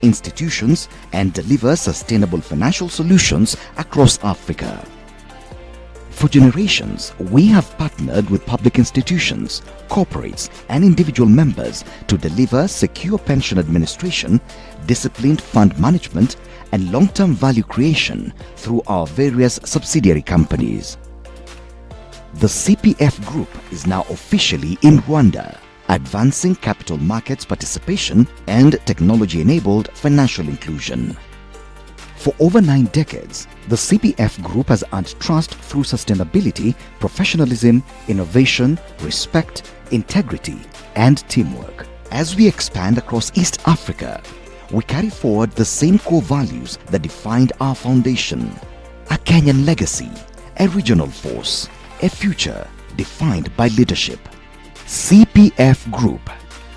institutions, and deliver sustainable financial solutions across Africa. For generations, we have partnered with public institutions, corporates, and individual members to deliver secure pension administration, disciplined fund management, and long-term value creation through our various subsidiary companies. The Cpfgroup is now officially in Rwanda, advancing capital markets participation and technology-enabled financial inclusion. For over 9 decades, the Cpfgroup has earned trust through sustainability, professionalism, innovation, respect, integrity, and teamwork. As we expand across East Africa, we carry forward the same core values that defined our foundation: a Kenyan legacy, a regional force, a future defined by leadership. Cpfgroup,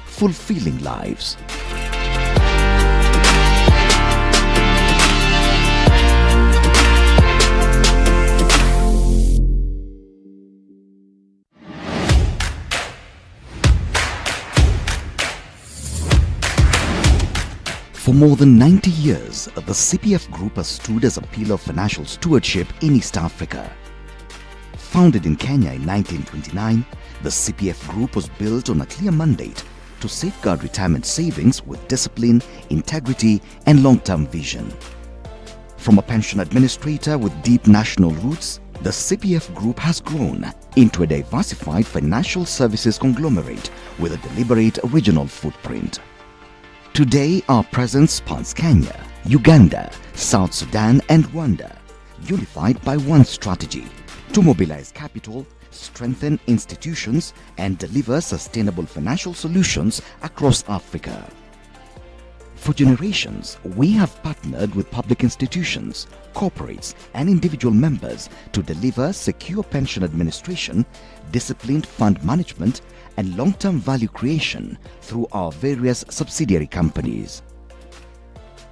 fulfilling lives. For more than 90 years, the Cpfgroup has stood as a pillar of financial stewardship in East Africa. Founded in Kenya in 1929, the Cpfgroup was built on a clear mandate to safeguard retirement savings with discipline, integrity, and long-term vision. From a pension administrator with deep national roots, the Cpfgroup has grown into a diversified financial services conglomerate with a deliberate regional footprint. Today, our presence spans Kenya, Uganda, South Sudan, and Rwanda, unified by one strategy: to mobilize capital, strengthen institutions, and deliver sustainable financial solutions across Africa. For generations, we have partnered with public institutions, corporates, and individual members to deliver secure pension administration, disciplined fund management, and long-term value creation through our various subsidiary companies.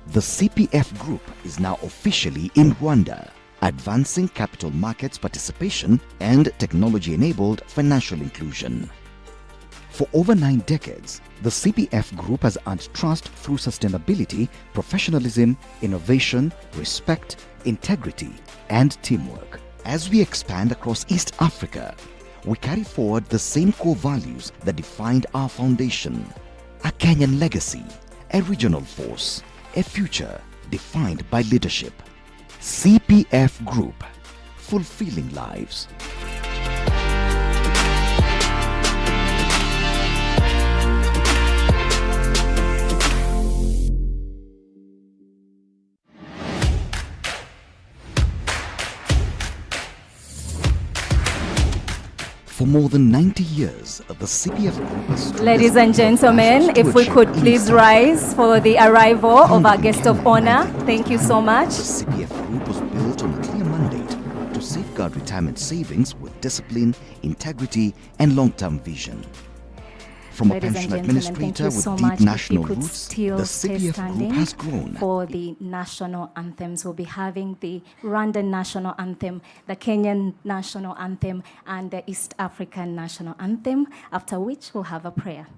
The Cpfgroup is now officially in Rwanda, advancing capital markets participation and technology-enabled financial inclusion. For over 9 decades, the Cpfgroup has earned trust through sustainability, professionalism, innovation, respect, integrity, and teamwork. As we expand across East Africa, we carry forward the same core values that defined our foundation: a Kenyan legacy, a regional force, a future defined by leadership. Cpfgroup, fulfilling lives. For more than 90 years, the Cpfgroup has... Ladies and gentlemen, if we could please rise for the arrival of our guest of honor. Thank you so much. The Cpfgroup was built on a clear mandate to safeguard retirement savings with discipline, integrity, and long-term vision. From a pension administrator with deep national roots, the Cpfgroup has grown. For the national anthems, we'll be having the Rwandan national anthem, the Kenyan national anthem, and the East African national anthem, after which we'll have a prayer.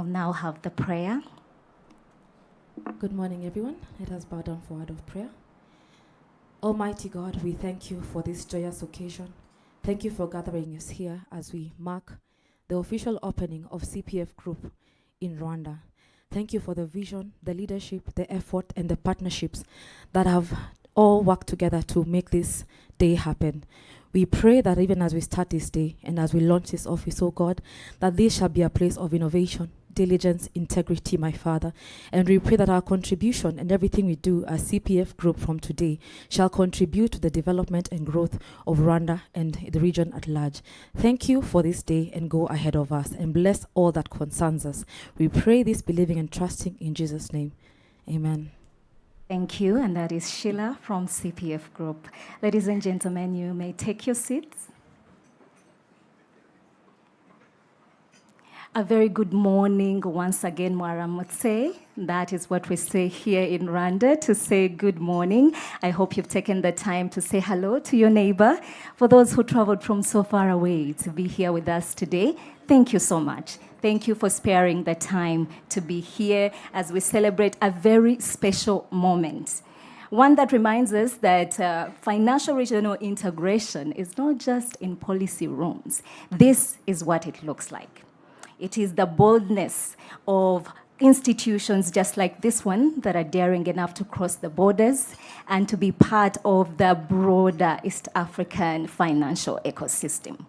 We'll now have the prayer. Good morning, everyone. Let us bow down for a word of prayer. Almighty God, we thank you for this joyous occasion. Thank you for gathering us here as we mark the official opening of CPF Group in Rwanda. Thank you for the vision, the leadership, the effort, and the partnerships that have all worked together to make this day happen. We pray that even as we start this day and as we launch this office, oh God, that this shall be a place of innovation, diligence, integrity, my Father. And we pray that our contribution and everything we do as CPF Group from today shall contribute to the development and growth of Rwanda and the region at large. Thank you for this day, and go ahead of us and bless all that concerns us. We pray this believing and trusting in Jesus' name. Amen. Thank you, and that is Sheila from CPF Group. Ladies and gentlemen, you may take your seats. A very good morning once again, Mwaramutse. That is what we say here in Rwanda, to say good morning. I hope you've taken the time to say hello to your neighbor. For those who traveled from so far away to be here with us today, thank you so much. Thank you for sparing the time to be here as we celebrate a very special moment. One that reminds us that financial regional integration is not just in policy rooms. This is what it looks like. It is the boldness of institutions just like this one that are daring enough to cross the borders and to be part of the broader East African financial ecosystem.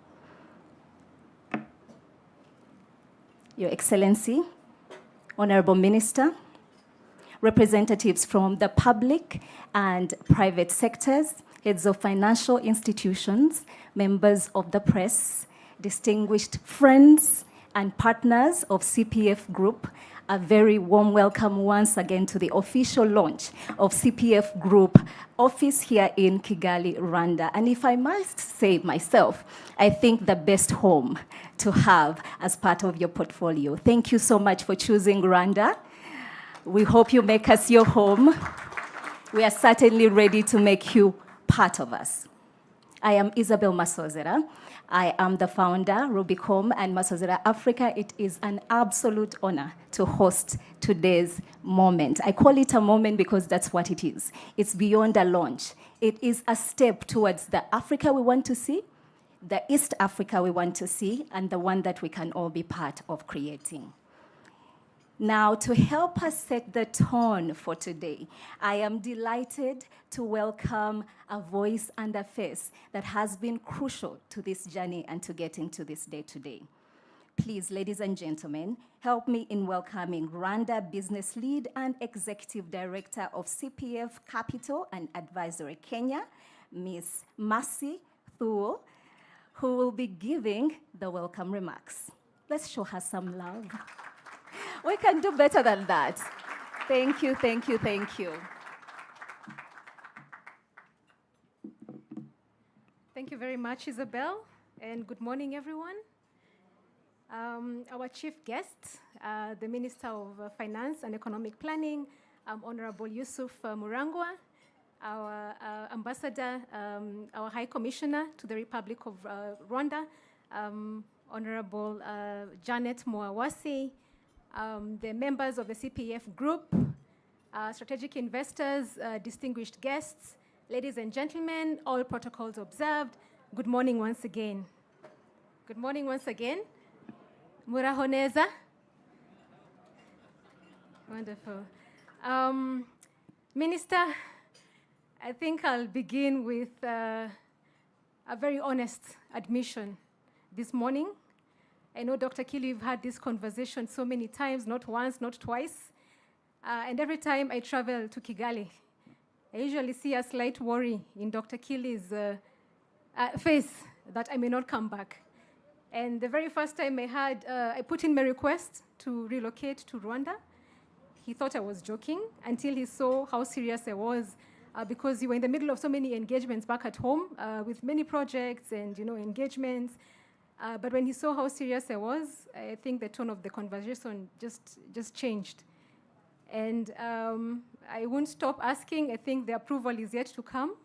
Your Excellency, Honorable Minister, representatives from the public and private sectors, heads of financial institutions, members of the press, distinguished friends and partners of CPF Group, a very warm welcome once again to the official launch of CPF Group office here in Kigali, Rwanda. And if I must say myself, I think the best home to have as part of your portfolio. Thank you so much for choosing Rwanda. We hope you make us your home. We are certainly ready to make you part of us. I am Isabel Masozera. I am the founder, Rubicom and Masozera Africa. It is an absolute honor to host today's moment. I call it a moment because that's what it is. It's beyond a launch. It is a step towards the Africa we want to see, the East Africa we want to see, and the one that we can all be part of creating. Now, to help us set the tone for today, I am delighted to welcome a voice and a face that has been crucial to this journey and to getting to this day today. Please, ladies and gentlemen, help me in welcoming Rwanda Business Lead and Executive Director of CPF Capital and Advisory Kenya, Ms. Mercy Thuo, who will be giving the welcome remarks. Let's show her some love. We can do better than that. Thank you, thank you, thank you. Thank you very much, Isabel, and good morning, everyone. Our chief guest, the Minister of Finance and Economic Planning, Honorable Yusuf Murangwa, our Ambassador, our High Commissioner to the Republic of Rwanda, Honorable Janet Mwawasi, the members of the CPF Group, strategic investors, distinguished guests, ladies and gentlemen, all protocols observed, good morning once again. Good morning once again. Muraho neza? Wonderful. Minister, I think I'll begin with a very honest admission this morning. I know, Dr. Kili, you've had this conversation so many times, not once, not twice. And every time I travel to Kigali, I usually see a slight worry in Dr. Kili's face that I may not come back. And the very first time I put in my request to relocate to Rwanda, he thought I was joking until he saw how serious I was because you were in the middle of so many engagements back at home with many projects and engagements. But when he saw how serious I was, I think the tone of the conversation just changed. And I won't stop asking. I think the approval is yet to come.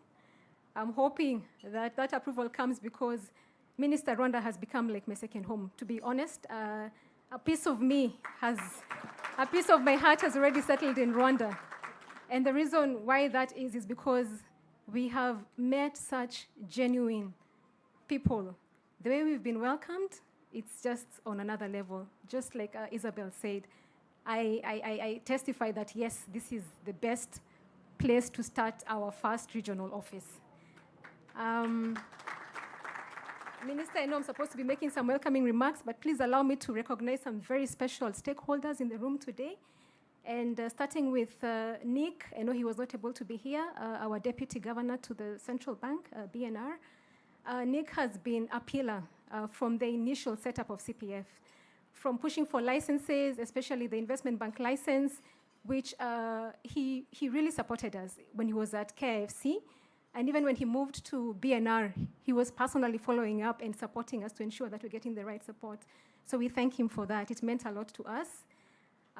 I'm hoping that that approval comes because Minister Rwanda has become like my second home. To be honest, a piece of me has, a piece of my heart has already settled in Rwanda. And the reason why that is because we have met such genuine people. The way we've been welcomed, it's just on another level. Just like Isabel said, I testify that yes, this is the best place to start our first regional office. Minister, I know I'm supposed to be making some welcoming remarks, but please allow me to recognize some very special stakeholders in the room today. And starting with Nick, I know he was not able to be here, our Deputy Governor to the Central Bank, BNR. Nick has been a pillar from the initial setup of CPF, from pushing for licenses, especially the investment bank license, which he really supported us when he was at KIFC. And even when he moved to BNR, he was personally following up and supporting us to ensure that we're getting the right support. So we thank him for that. It meant a lot to us.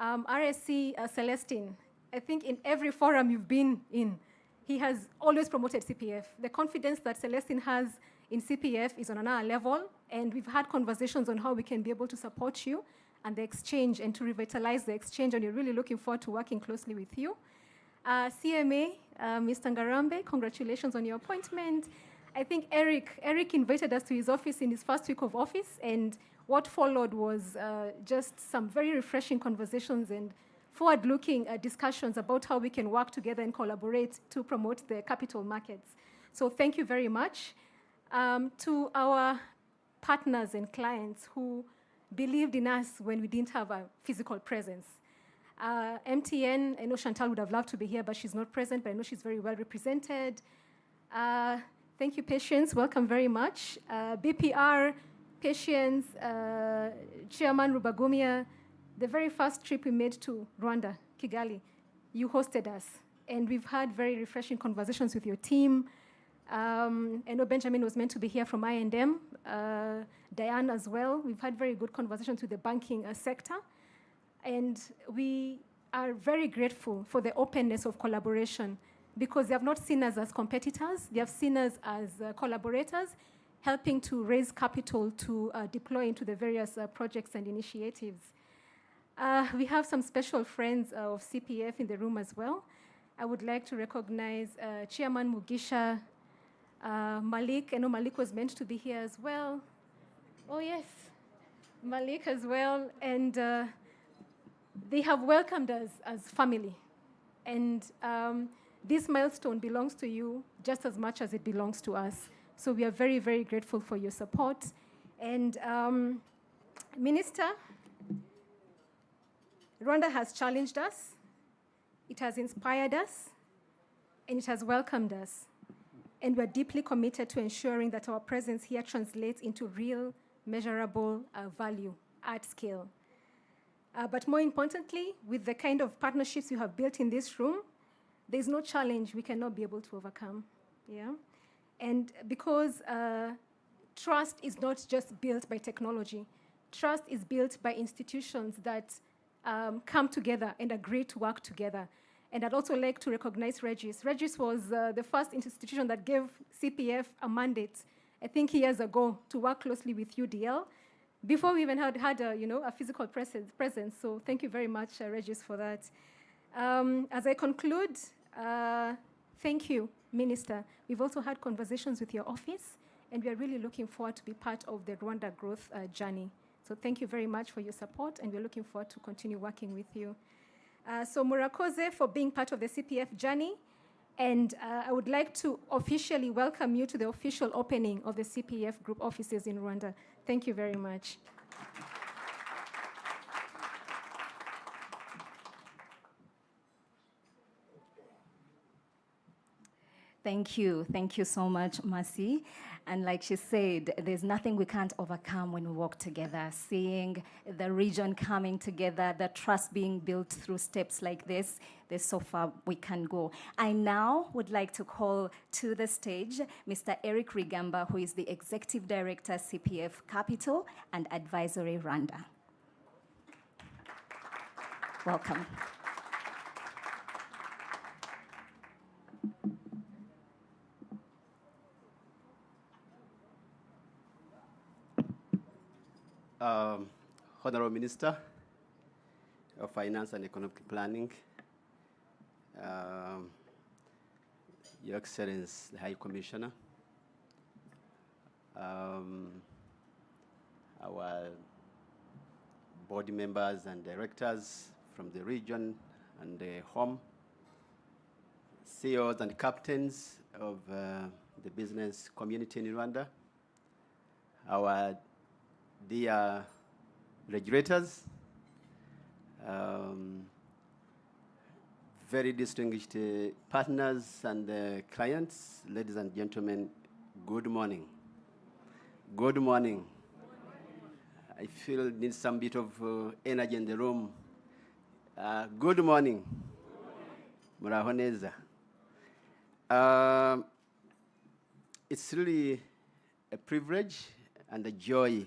RSC Celestine, I think in every forum you've been in, he has always promoted CPF. The confidence that Celestine has in CPF is on another level, and we've had conversations on how we can be able to support you and the exchange and to revitalize the exchange, and we're really looking forward to working closely with you. CMA, Mr. Ngarambe, congratulations on your appointment. I think Eric invited us to his office in his first week of office, and what followed was just some very refreshing conversations and forward-looking discussions about how we can work together and collaborate to promote the capital markets. So thank you very much. To our partners and clients who believed in us when we didn't have a physical presence. MTN, I know Chantal would have loved to be here, but she's not present, but I know she's very well represented. Thank you, Patience. Welcome very much. BPR, Patience, Chairman Rubagumia, the very first trip we made to Rwanda, Kigali, you hosted us. And we've had very refreshing conversations with your team. I know Benjamin was meant to be here from I&M, Diane as well. We've had very good conversations with the banking sector. And we are very grateful for the openness of collaboration because they have not seen us as competitors. They have seen us as collaborators, helping to raise capital to deploy into the various projects and initiatives. We have some special friends of CPF in the room as well. I would like to recognize Chairman Mugisha, Malik. I know Malik was meant to be here as well. Oh, yes, Malik as well. And they have welcomed us as family. And this milestone belongs to you just as much as it belongs to us. So we are very, very grateful for your support. And Minister, Rwanda has challenged us, it has inspired us, and it has welcomed us. And we're deeply committed to ensuring that our presence here translates into real, measurable value at scale. But more importantly, with the kind of partnerships you have built in this room, there's no challenge we cannot be able to overcome. Yeah? And because trust is not just built by technology, trust is built by institutions that come together and agree to work together. And I'd also like to recognize Regis. Regis was the first institution that gave CPF a mandate, I think years ago, to work closely with UDL, before we even had a physical presence. So thank you very much, Regis, for that. As I conclude, thank you, Minister. We've also had conversations with your office, and we are really looking forward to be part of the Rwanda growth journey. So thank you very much for your support, and we're looking forward to continue working with you. So Murakoze for being part of the CPF journey, and I would like to officially welcome you to the official opening of the CPF Group offices in Rwanda. Thank you very much. Thank you so much, Mercy. And like she said, there's nothing we can't overcome when we work together. Seeing the region coming together, the trust being built through steps like this, there's so far we can go. I now would like to call to the stage Mr. Eric Rigamba, who is the Executive Director, CPF Capital and Advisory Rwanda. Welcome. Honorable Minister of Finance and Economic Planning, Your Excellency, the High Commissioner, our board members and directors from the region and the home, CEOs and captains of the business community in Rwanda, our dear regulators, very distinguished partners and clients, ladies and gentlemen, good morning. Good morning. I feel need some bit of energy in the room. Good morning. Muraho neza. It's really a privilege and a joy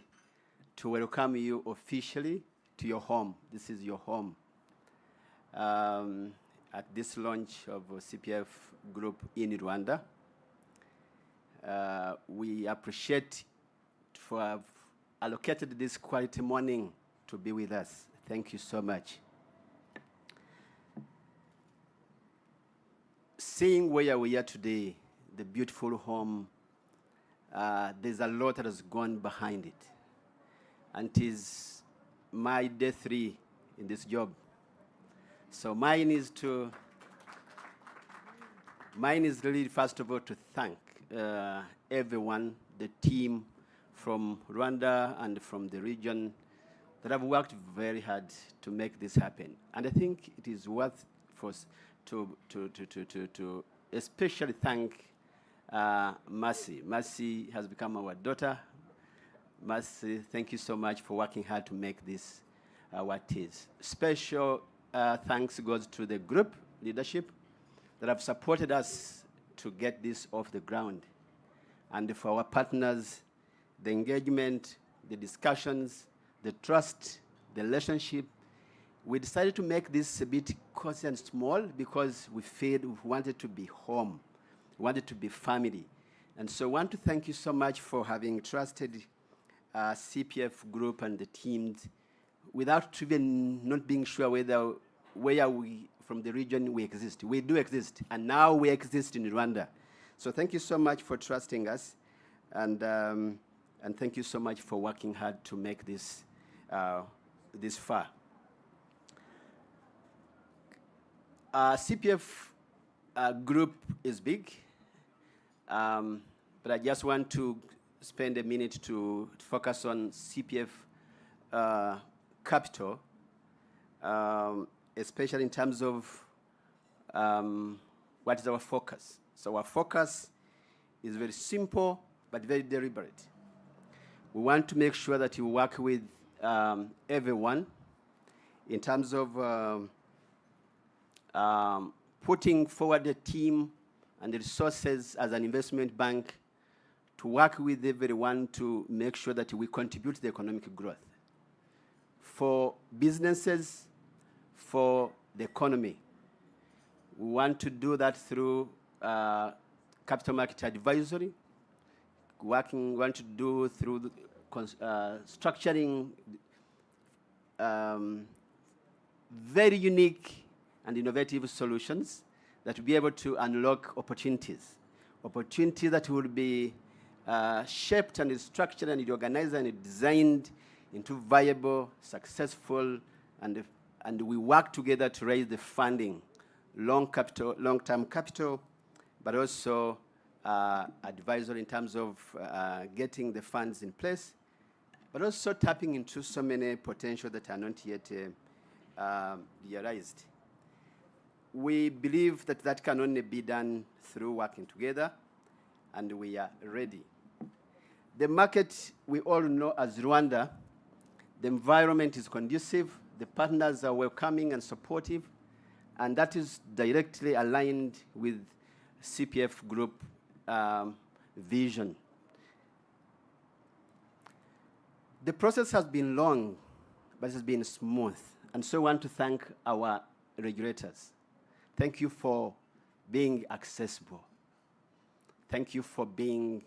to welcome you officially to your home. This is your home. At this launch of CPF Group in Rwanda. We appreciate for have allocated this quality morning to be with us. Thank you so much. Seeing where we are today, the beautiful home, there's a lot that has gone behind it. And it is my day 3 in this job. So mine is really, first of all, to thank everyone, the team from Rwanda and from the region that have worked very hard to make this happen. And I think it is worth for us to especially thank Mercy. Mercy has become our daughter. Mercy, thank you so much for working hard to make this what it is. Special thanks goes to the group leadership that have supported us to get this off the ground. And for our partners, the engagement, the discussions, the trust, the relationship. We decided to make this a bit cozy and small because we felt we wanted to be home. We wanted to be family. And so I want to thank you so much for having trusted CPF Group and the teams without even not being sure whether where we from the region we exist. We do exist, and now we exist in Rwanda. So thank you so much for trusting us, and thank you so much for working hard to make this this far. CPF Group is big, but I just want to spend a minute to focus on CPF Capital, especially in terms of what is our focus. So our focus is very simple, but very deliberate. We want to make sure that you work with everyone in terms of putting forward a team and the resources as an investment bank to work with everyone to make sure that we contribute to the economic growth for businesses, for the economy. We want to do that through capital market advisory, want to do through the structuring very unique and innovative solutions that will be able to unlock opportunities that will be shaped and structured and organized and designed into viable, successful, and we work together to raise the funding, long-term capital, but also advisory in terms of getting the funds in place, but also tapping into so many potential that are not yet realized. We believe that that can only be done through working together, and we are ready. The market we all know as Rwanda, the environment is conducive, the partners are welcoming and supportive, and that is directly aligned with CPF Group vision. The process has been long, but it's been smooth, and so I want to thank our regulators. Thank you for being accessible. Thank you for being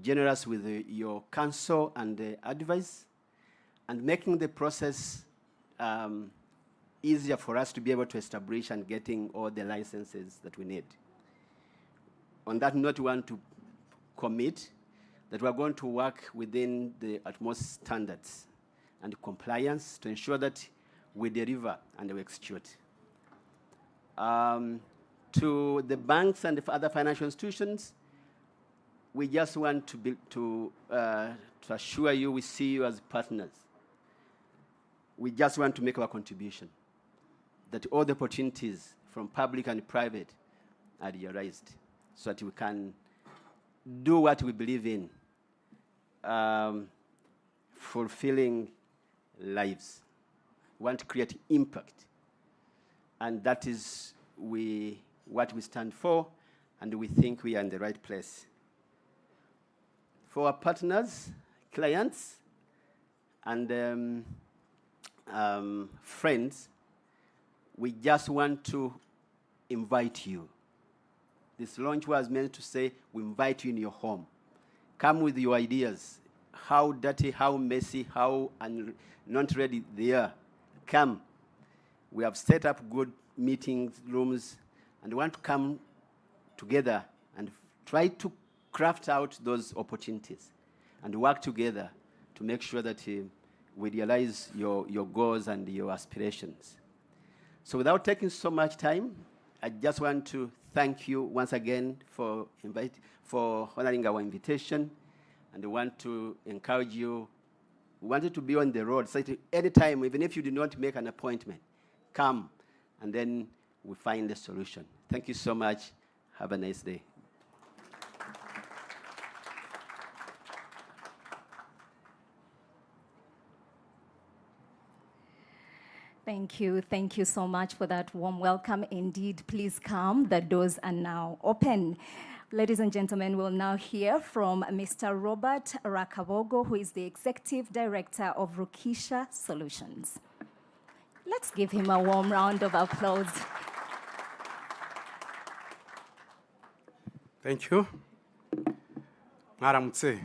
generous with your counsel and advice. and making the process easier for us to be able to establish and getting all the licenses that we need. On that note, we want to commit that we are going to work within the utmost standards and compliance to ensure that we deliver and we execute. To the banks and the other financial institutions, we just want to assure you we see you as partners. We just want to make our contribution, that all the opportunities from public and private are realized so that we can do what we believe in, fulfilling lives. We want to create impact. And that is what we stand for, and we think we are in the right place. For our partners, clients, and friends, we just want to invite you. This launch was meant to say, we invite you in your home. Come with your ideas. How dirty, how messy, how not ready they are. Come. We have set up good meetings rooms, and we want to come together and try to craft out those opportunities and work together to make sure that we realize your goals and your aspirations. So without taking so much time, I just want to thank you once again for honoring our invitation, and we want to encourage you. We want you to be on the road. So anytime, even if you do not make an appointment, come, and then we find a solution. Thank you so much. Have a nice day. Thank you. Thank you so much for that warm welcome. Indeed, please come. The doors are now open. Ladies and gentlemen, we'll now hear from Mr. Robert Rakabogo, who is the Executive Director of Rokisha Solutions. Let's give him a warm round of applause. Thank you. Mwaramutse.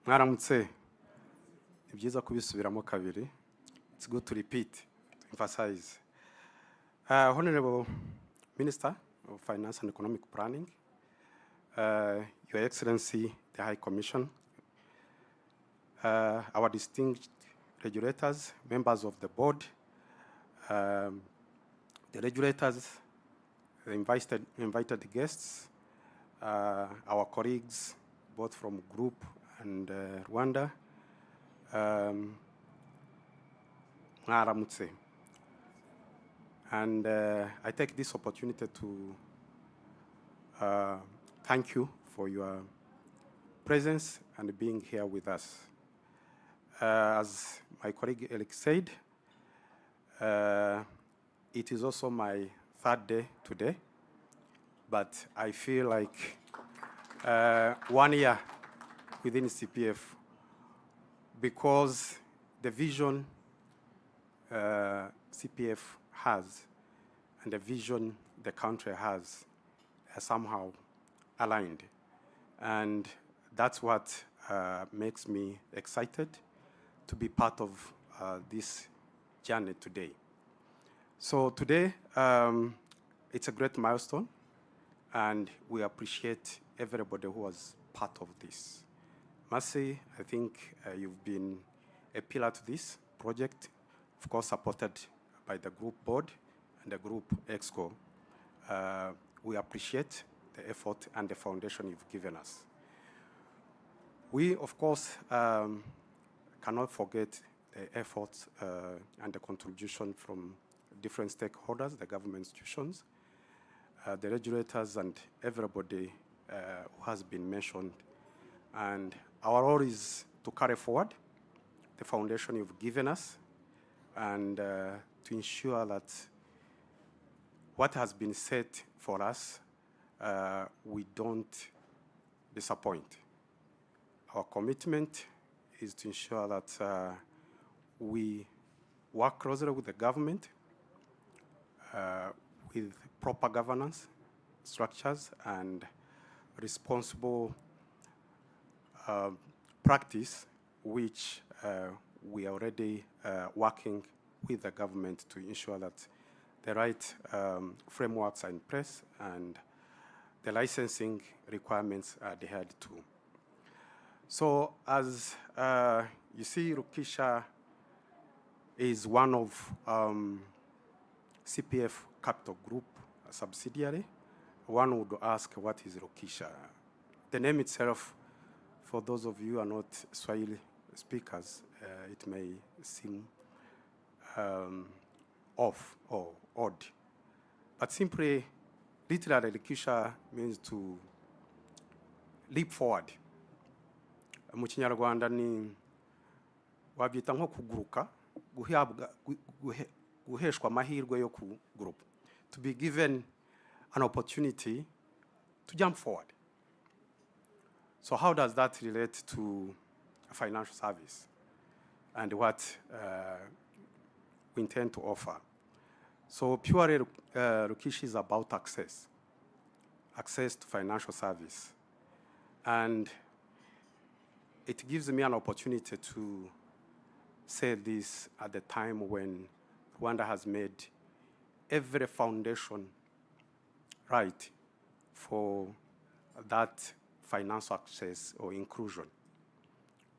Mwaramutse. Ni byiza kubisubiramo kabiri. It's good to repeat, to emphasize. Honorable Minister of Finance and Economic Planning, Your Excellency, the High Commission, our distinguished regulators, members of the board, the regulators, the invited guests, our colleagues, both from Group and Rwanda, and I take this opportunity to thank you for your presence and being here with us. As my colleague Eric said, it is also my third day today, but I feel like 1 year within CPF, because the vision CPF has and the vision the country has are somehow aligned. And that's what makes me excited to be part of this journey today. So today, it's a great milestone, and we appreciate everybody who was part of this. Mercy, I think you've been a pillar to this project, of course supported by the group board and the group exco. We appreciate the effort and the foundation you've given us. We, of course, cannot forget the efforts and the contribution from different stakeholders, the government institutions, the regulators, and everybody who has been mentioned. And our role is to carry forward the foundation you've given us and to ensure that what has been set for us, we don't disappoint. Our commitment is to ensure that we work closely with the government with proper governance structures and responsible practice, which we are already working with the government to ensure that the right frameworks are in place and the licensing requirements are adhered to. So as you see, Rokisha is one of CPF Capital Group, a subsidiary. One would ask, what is Rokisha? The name itself, for those of you who are not Swahili speakers, it may seem off or odd. But simply, literally, Rokisha means to leap forward. Mu Kinyarwanda ni wabyita nko kuguruka, guheshwa amahirwe yo kuguruka. To be given an opportunity to jump forward. So how does that relate to a financial service and what we intend to offer? So purely, Rokisha is about access to financial service. And it gives me an opportunity to say this at the time when Rwanda has made every foundation right for that financial access or inclusion.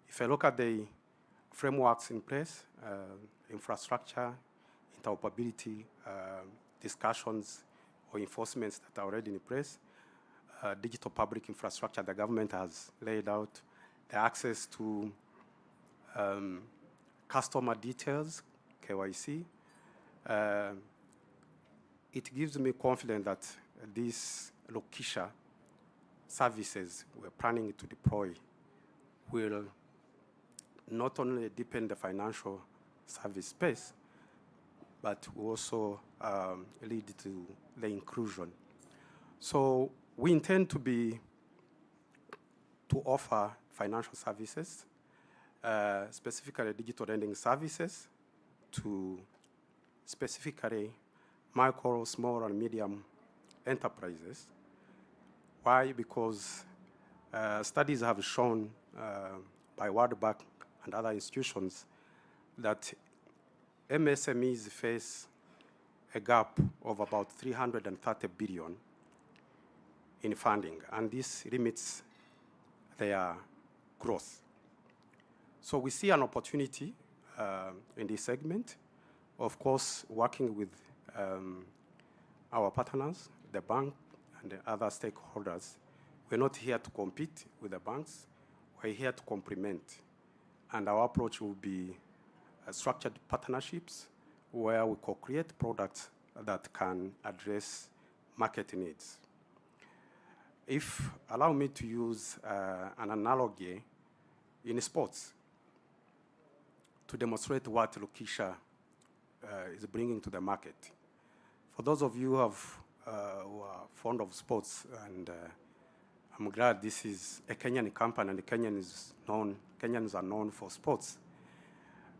If I look at the frameworks in place, infrastructure, interoperability, discussions or enforcements that are already in place, digital public infrastructure the government has laid out, the access to customer details, KYC, it gives me confidence that these Rokisha services we're planning to deploy will not only deepen the financial service space, but will also lead to the inclusion. So we intend to offer financial services, specifically digital lending services, to specifically micro, small, and medium enterprises. Why? Because studies have shown by World Bank and other institutions that MSMEs face a gap of about 330 billion in funding, and this limits their growth. So we see an opportunity in this segment, of course, working with our partners, the bank and the other stakeholders. We're not here to compete with the banks, we're here to complement. And our approach will be structured partnerships where we co-create products that can address market needs. If allow me to use an analogy in sports to demonstrate what Rokisha is bringing to the market. For those of you who are fond of sports, and I'm glad this is a Kenyan company, and Kenyans are known for sports.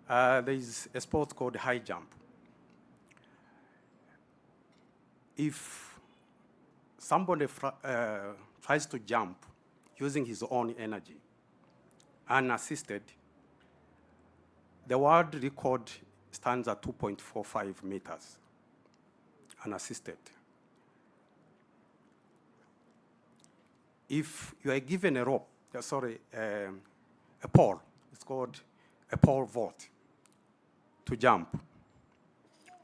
There is a sport called high jump. If somebody tries to jump using his own energy, unassisted, the world record stands at 2.45 meters, unassisted. If you are given a rope, a pole, it's called a pole vault, to jump,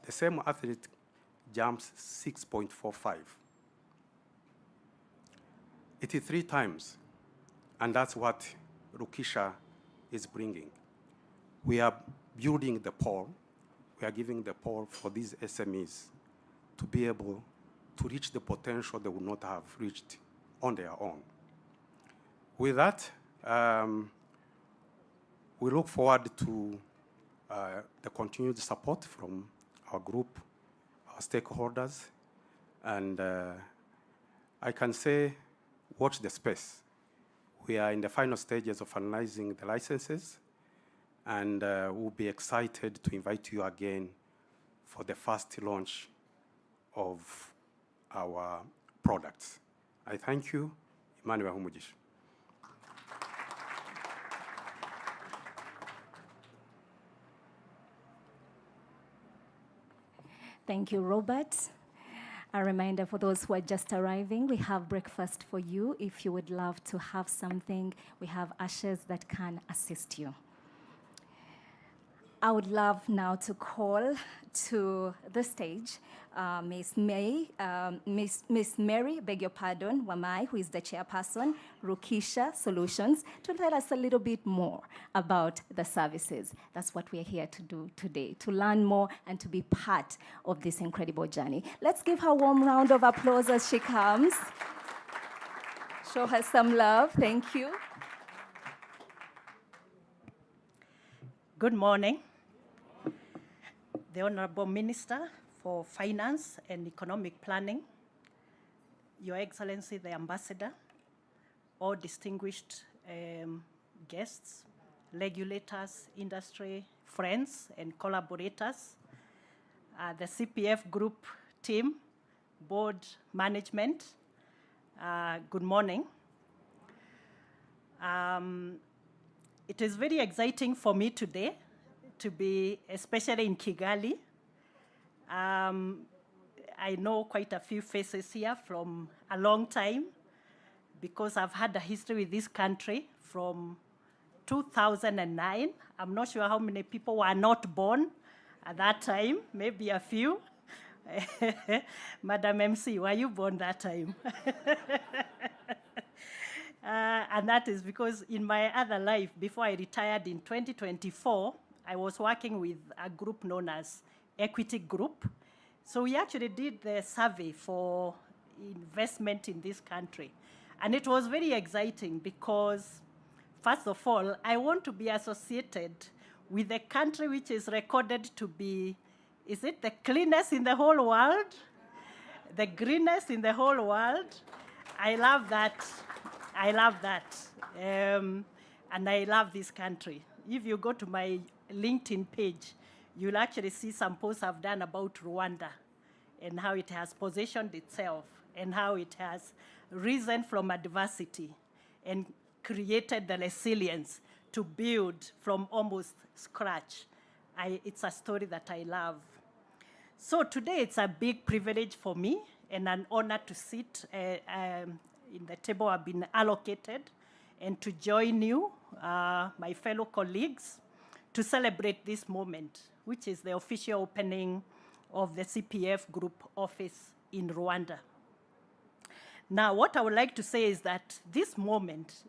the same athlete jumps 6.45. It is 3 times, and that's what Rokisha is bringing. We are building the pole. We are giving the pole for these SMEs to be able to reach the potential they would not have reached on their own. With that, we look forward to the continued support from our group, our stakeholders, and I can say, watch the space. We are in the final stages of finalizing the licenses, and we'll be excited to invite you again for the first launch of our products. I thank you. Emmanuel Humugisha. Thank you, Robert. A reminder for those who are just arriving, we have breakfast for you. If you would love to have something, we have ushers that can assist you. I would love now to call to the stage Miss Mary, beg your pardon, Wamai, who is the chairperson, Rokisha Solutions, to tell us a little bit more about the services. That's what we're here to do today, to learn more and to be part of this incredible journey. Let's give her a warm round of applause as she comes. Show her some love. Thank you. Good morning. The Honorable Minister for Finance and Economic Planning, Your Excellency the Ambassador, all distinguished guests, regulators, industry, friends, and collaborators, the CPF Group team, board management, good morning. It is very exciting for me today to be, especially in Kigali. I know quite a few faces here from a long time because I've had a history with this country from 2009. I'm not sure how many people were not born at that time, maybe a few. Madam MC, were you born that time? And that is because in my other life, before I retired in 2024, I was working with a group known as Equity Group. So we actually did the survey for investment in this country. And it was very exciting because, first of all, I want to be associated with a country which is recorded to be, is it the cleanest in the whole world? The greenest in the whole world? I love that. I love that. And I love this country. If you go to my LinkedIn page, you'll actually see some posts I've done about Rwanda and how it has positioned itself and how it has risen from adversity and created the resilience to build from almost scratch. It's a story that I love. So today it's a big privilege for me and an honor to sit in the table I've been allocated and to join you, my fellow colleagues, to celebrate this moment, which is the official opening of the CPF Group office in Rwanda. Now, what I would like to say is that this moment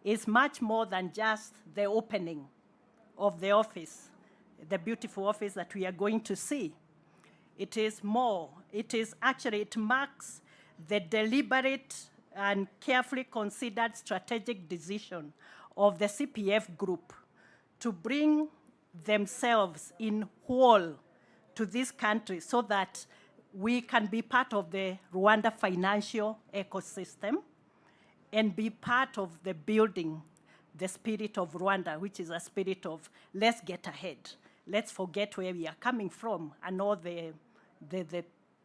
is much more than just the opening of the office, the beautiful office that we are going to see. It is more. It marks the deliberate and carefully considered strategic decision of the CPF Group to bring themselves in whole to this country so that we can be part of the Rwanda financial ecosystem and be part of the building the spirit of Rwanda, which is a spirit of let's get ahead. Let's forget where we are coming from and all the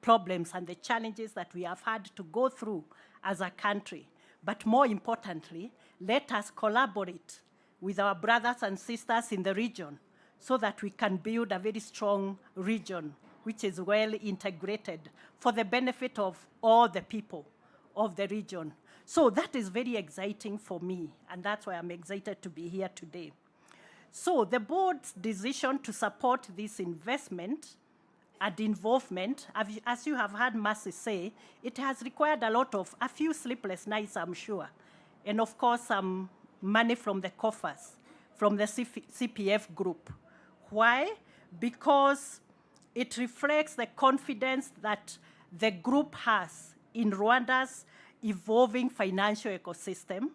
problems and the challenges that we have had to go through as a country. But more importantly, let us collaborate with our brothers and sisters in the region so that we can build a very strong region which is well integrated for the benefit of all the people of the region. So that is very exciting for me, and that's why I'm excited to be here today. So the board's decision to support this investment and involvement, as you have heard Mercy say, it has required a few sleepless nights, I'm sure, and of course some money from the coffers, from the CPF Group. Why? Because it reflects the confidence that the group has in Rwanda's evolving financial ecosystem,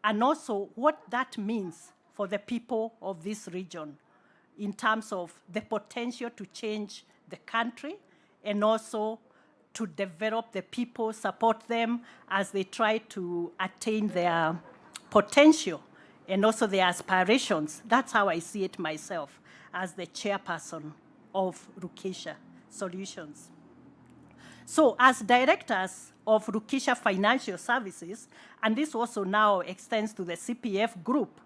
and also what that means for the people of this region in terms of the potential to change the country and also to develop the people, support them as they try to attain their potential and also their aspirations. That's how I see it myself as the chairperson of Rokisha Solutions. So as directors of Rokisha Financial Services, and this also now extends to the CPF Group,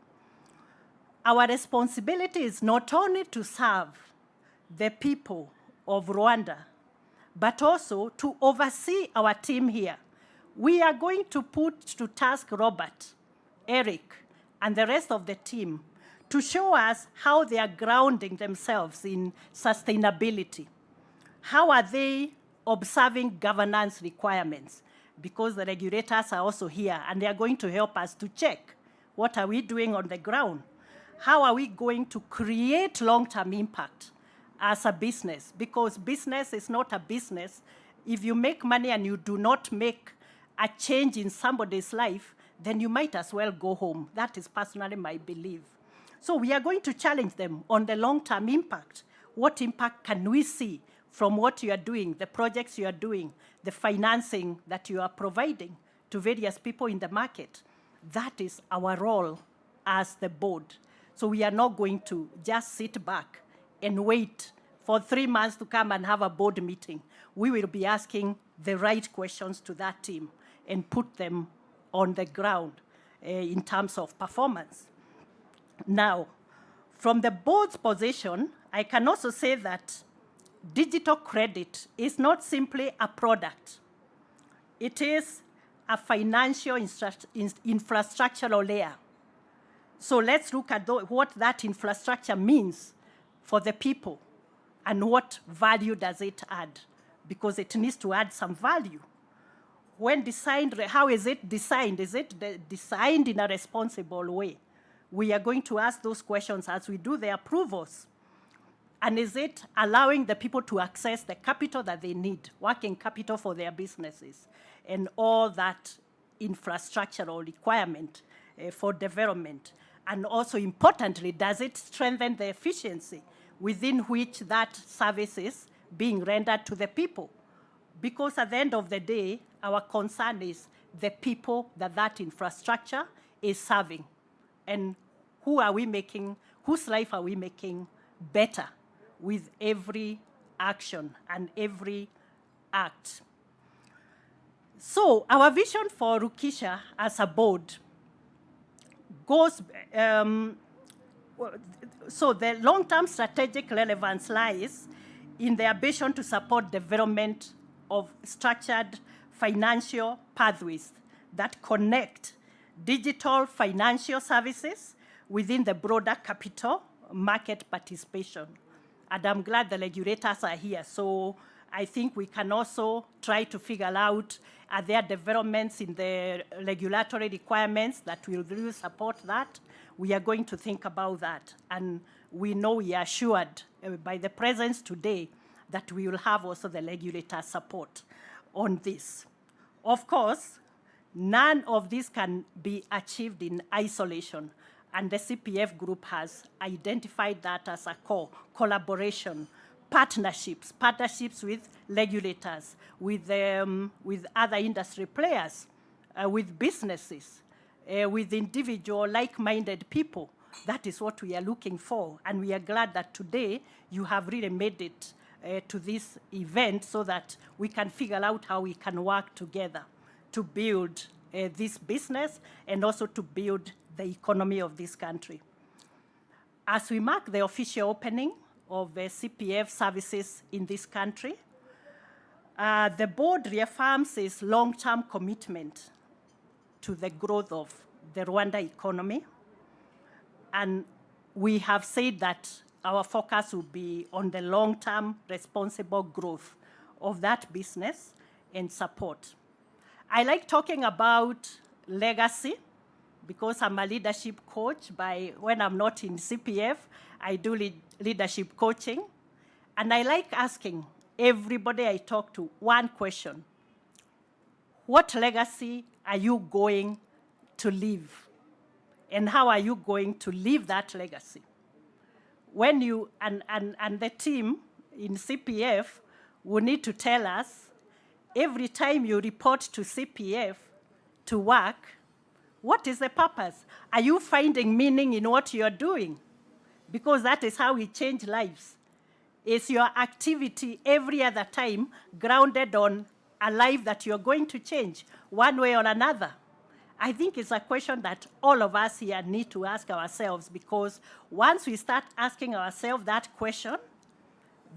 our responsibility is not only to serve the people of Rwanda, but also to oversee our team here. We are going to put to task Robert, Eric, and the rest of the team to show us how they are grounding themselves in sustainability. How are they observing governance requirements? Because the regulators are also here, and they are going to help us to check what are we doing on the ground. How are we going to create long-term impact as a business? Because business is not a business. If you make money and you do not make a change in somebody's life, then you might as well go home. That is personally my belief. So we are going to challenge them on the long-term impact. What impact can we see from what you are doing, the projects you are doing, the financing that you are providing to various people in the market? That is our role as the board. So we are not going to just sit back and wait for 3 months to come and have a board meeting. We will be asking the right questions to that team and put them on the ground in terms of performance. Now, from the board's position, I can also say that digital credit is not simply a product. It is a financial infrastructural layer. So let's look at what that infrastructure means for the people and what value does it add, because it needs to add some value. When designed, how is it designed? Is it designed in a responsible way? We are going to ask those questions as we do the approvals. And is it allowing the people to access the capital that they need, working capital for their businesses, and all that infrastructural requirement for development? And also, importantly, does it strengthen the efficiency within which that service is being rendered to the people? Because at the end of the day, our concern is the people that infrastructure is serving. And who are we making, whose life are we making better with every action and every act? So our vision for Rokisha as a board goes, so the long-term strategic relevance lies in the ambition to support development of structured financial pathways that connect digital financial services within the broader capital market participation. And I'm glad the regulators are here. So I think we can also try to figure out, are there developments in the regulatory requirements that will really support that? We are going to think about that. And we know, we are assured by the presence today that we will have also the regulator support on this. Of course, none of this can be achieved in isolation. And the Cpfgroup has identified that as a core: collaboration, partnerships with regulators, with other industry players, with businesses, with individual like-minded people. That is what we are looking for. And we are glad that today you have really made it to this event so that we can figure out how we can work together to build this business and also to build the economy of this country. As we mark the official opening of the CPF services in this country, the board reaffirms its long-term commitment to the growth of the Rwanda economy. And we have said that our focus will be on the long-term responsible growth of that business and support. I like talking about legacy because I'm a leadership coach. When I'm not in CPF, I do leadership coaching. And I like asking everybody I talk to one question: what legacy are you going to leave? And how are you going to leave that legacy? When you, and the team in CPF will need to tell us, every time you report to CPF to work, what is the purpose? Are you finding meaning in what you're doing? Because that is how we change lives. Is your activity every other time grounded on a life that you're going to change one way or another? I think it's a question that all of us here need to ask ourselves, because once we start asking ourselves that question,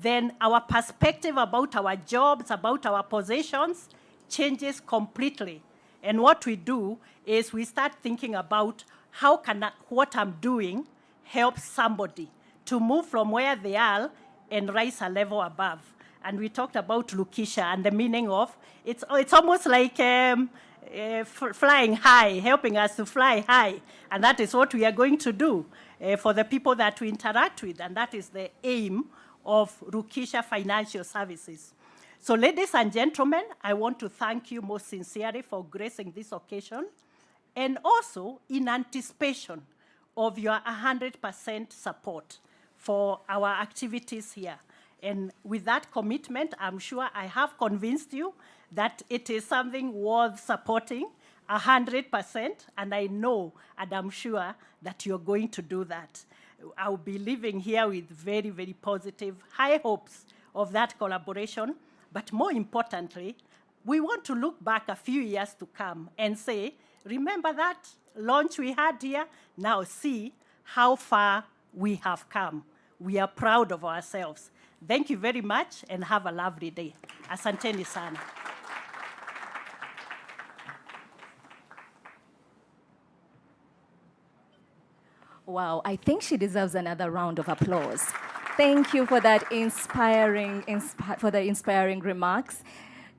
then our perspective about our jobs, about our possessions, changes completely. And what we do is we start thinking about how can what I'm doing help somebody to move from where they are and rise a level above. And we talked about Rokisha and the meaning of, it's almost like flying high, helping us to fly high. And that is what we are going to do for the people that we interact with. And that is the aim of Rokisha Financial Services. So ladies and gentlemen, I want to thank you most sincerely for gracing this occasion, and also in anticipation of your 100% support for our activities here. And with that commitment, I'm sure I have convinced you that it is something worth supporting 100%, and I know and I'm sure that you're going to do that. I'll be leaving here with very, very positive, high hopes of that collaboration. But more importantly, we want to look back a few years to come and say, remember that launch we had here? Now see how far we have come. We are proud of ourselves. Thank you very much and have a lovely day. Asanteni sana. Wow, I think she deserves another round of applause. Thank you for that inspiring remarks.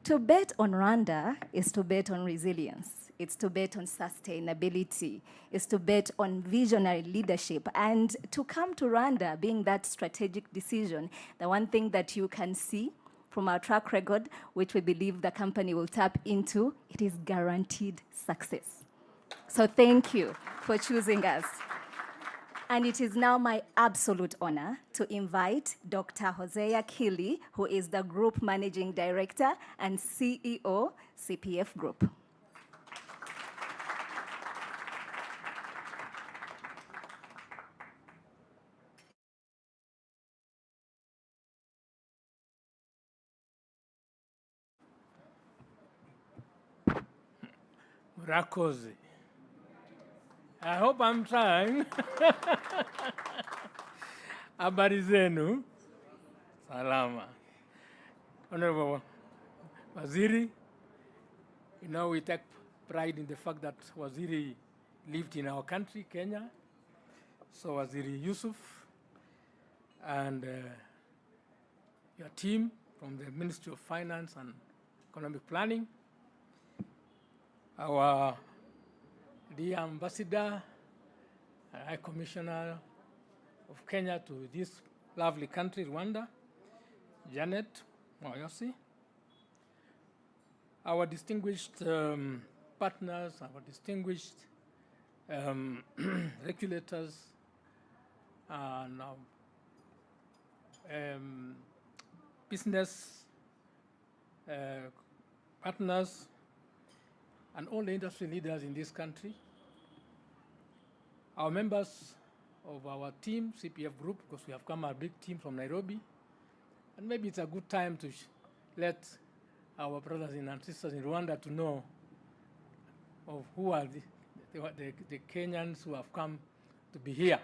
To bet on Rwanda is to bet on resilience. It's to bet on sustainability. It's to bet on visionary leadership. And to come to Rwanda being that strategic decision, the one thing that you can see from our track record, which we believe the company will tap into, it is guaranteed success. So thank you for choosing us. And it is now my absolute honor to invite Dr. Hosea Kili, who is the Group Managing Director and CEO, Cpfgroup. Rakoze. I hope I'm trying. Habari zenu. Salama. Honorable Waziri, you know, we take pride in the fact that Waziri lived in our country, Kenya. So Waziri Yusuf and your team from the Ministry of Finance and Economic Planning, our dear Ambassador, High Commissioner of Kenya to this lovely country, Rwanda, Janet Moyosi, our distinguished partners, our distinguished regulators, and business partners, and all the industry leaders in this country, our members of our team, Cpfgroup, because we have come a big team from Nairobi, and maybe it's a good time to let our brothers and sisters in Rwanda to know of who are the Kenyans who have come to be here.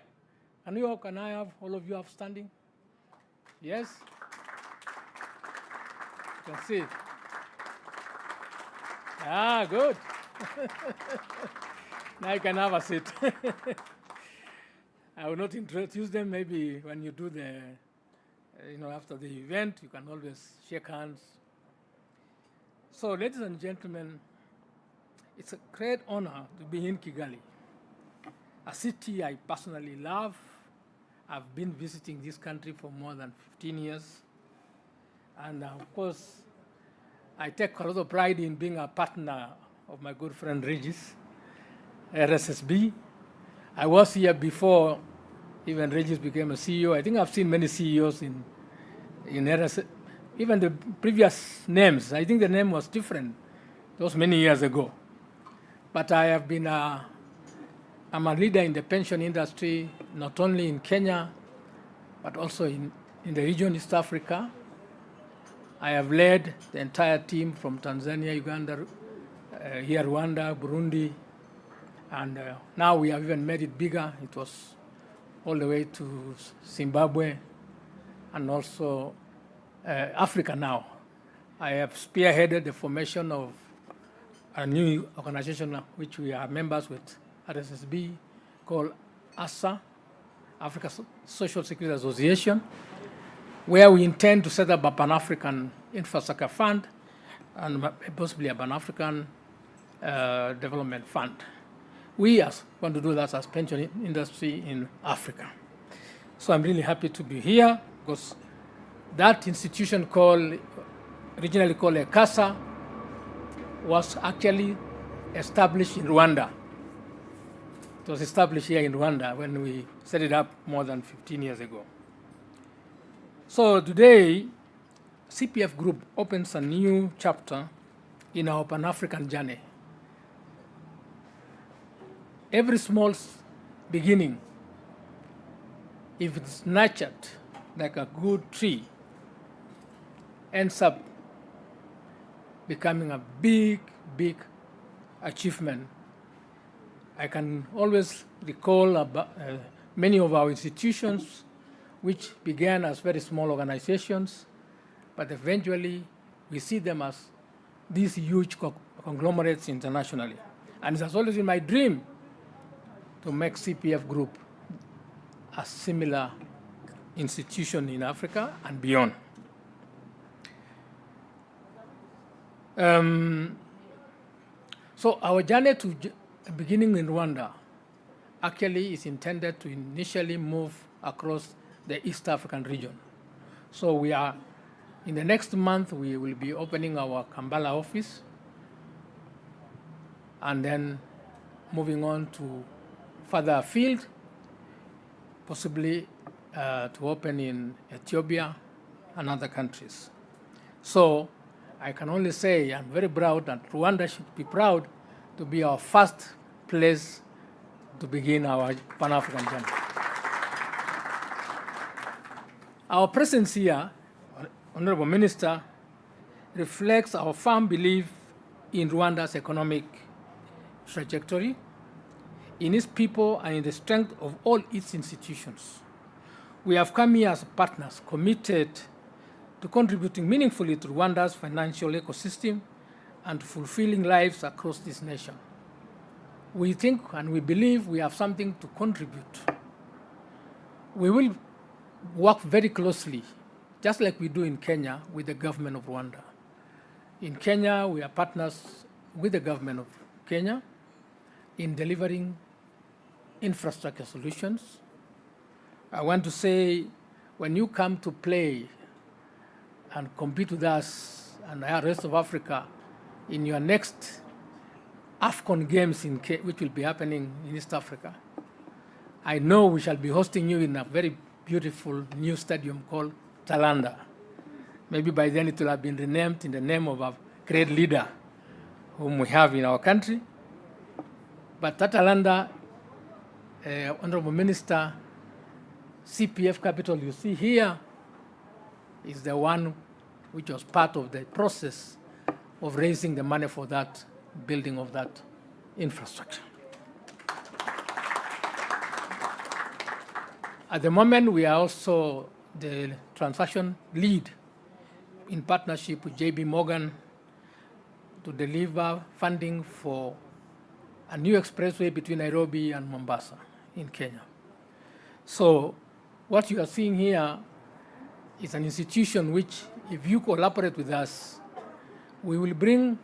Can I have all of you upstanding? Yes? You can see. Ah, good. Now you can have a seat. I will not introduce them. Maybe when you do the, after the event, you can always shake hands. So, ladies and gentlemen, it's a great honor to be in Kigali, a city I personally love. I've been visiting this country for more than 15 years. And of course, I take a lot of pride in being a partner of my good friend Regis, RSSB. I was here before even Regis became a CEO. I think I've seen many CEOs in RSSB. Even the previous names, I think the name was different. Those many years ago. But I have been I'm a leader in the pension industry, not only in Kenya, but also in the region, East Africa. I have led the entire team from Tanzania, Uganda, here Rwanda, Burundi, and now we have even made it bigger. It was all the way to Zimbabwe, and also Africa now. I have spearheaded the formation of a new organization which we are members with RSSB called ASA, Africa Social Security Association, where we intend to set up a Pan-African infrastructure fund and possibly a Pan-African development fund. We want to do that as pension industry in Africa. So I'm really happy to be here because that institution originally called ECASA, was actually established in Rwanda. It was established here in Rwanda when we set it up more than 15 years ago. So today, CPF Group opens a new chapter in our Pan-African journey. Every small beginning, if it's nurtured like a good tree, ends up becoming a big, big achievement. I can always recall about, many of our institutions which began as very small organizations, but eventually we see them as these huge conglomerates internationally. And it has always been my dream to make CPF Group a similar institution in Africa and beyond. So our journey to beginning in Rwanda actually is intended to initially move across the East African region. So we are, in the next month, we will be opening our Kampala office and then moving on to further afield, possibly to open in Ethiopia and other countries. So I can only say I'm very proud that Rwanda should be proud to be our first place to begin our Pan-African journey. Our presence here, Honorable Minister, reflects our firm belief in Rwanda's economic trajectory, in its people, and in the strength of all its institutions. We have come here as partners committed to contributing meaningfully to Rwanda's financial ecosystem and to fulfilling lives across this nation. We think and we believe we have something to contribute. We will work very closely, just like we do in Kenya, with the government of Rwanda. In Kenya, we are partners with the government of Kenya in delivering infrastructure solutions. I want to say, when you come to play and compete with us and the rest of Africa in your next AFCON games which will be happening in East Africa, I know we shall be hosting you in a very beautiful new stadium called Talanda. Maybe by then it will have been renamed in the name of a great leader whom we have in our country. But Talanda, Honorable Minister, CPF capital you see here is the one which was part of the process of raising the money for that building of that infrastructure. At the moment, we are also the transaction lead in partnership with JB Morgan to deliver funding for a new expressway between Nairobi and Mombasa in Kenya. So what you are seeing here is an institution which, if you collaborate with us, we will bring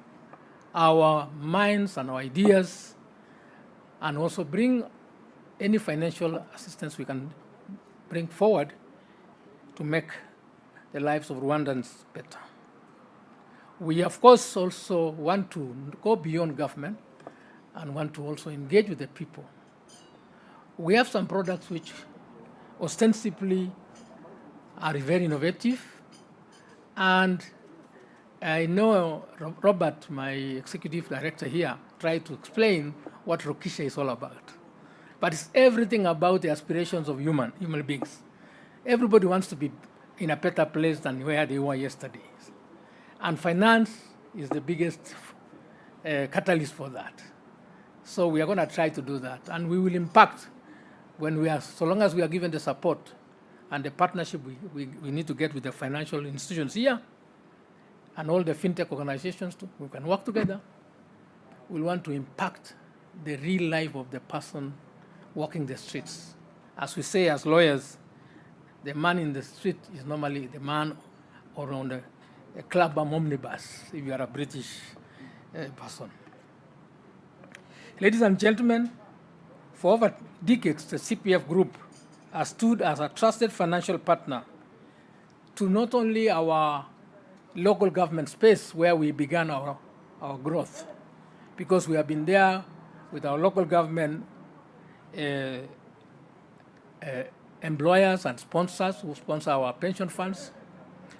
our minds and our ideas and also bring any financial assistance we can bring forward to make the lives of Rwandans better. We, of course, also want to go beyond government and want to also engage with the people. We have some products which ostensibly are very innovative, and I know Robert, my executive director here, tried to explain what Rokisha is all about. But it's everything about the aspirations of human beings. Everybody wants to be in a better place than where they were yesterday. And finance is the biggest catalyst for that. So we are going to try to do that. And we will impact when we are, so long as we are given the support and the partnership we need to get with the financial institutions here and all the fintech organizations too. We can work together. We want to impact the real life of the person walking the streets. As we say as lawyers, the man in the street is normally the man or on a club omnibus, if you are a British person. Ladies and gentlemen, for over decades, the CPF Group has stood as a trusted financial partner to not only our local government space where we began our growth, because we have been there with our local government employers and sponsors who sponsor our pension funds.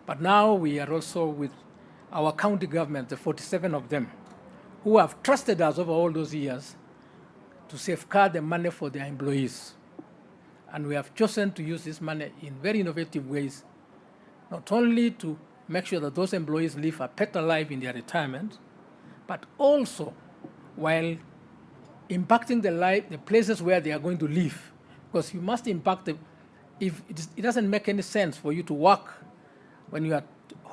But now we are also with our county government, the 47 of them, who have trusted us over all those years to safeguard the money for their employees. And we have chosen to use this money in very innovative ways, not only to make sure that those employees live a better life in their retirement, but also while impacting the places where they are going to live. Because you must impact if it doesn't make any sense for you to work when you are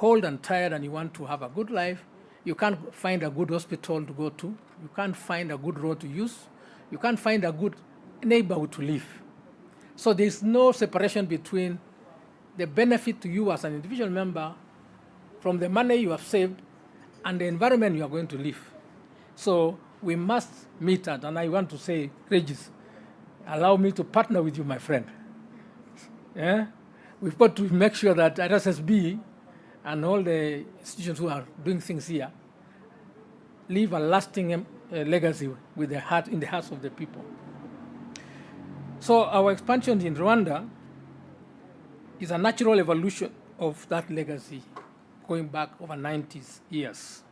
old and tired and you want to have a good life. You can't find a good hospital to go to. You can't find a good road to use. You can't find a good neighborhood to live. So there's no separation between the benefit to you as an individual member from the money you have saved and the environment you are going to live. So we must meet that. And I want to say, Regis, allow me to partner with you, my friend. Yeah? We've got to make sure that RSSB and all the institutions who are doing things here leave a lasting legacy with the heart, in the hearts of the people. So our expansion in Rwanda is a natural evolution of that legacy going back over 90 years.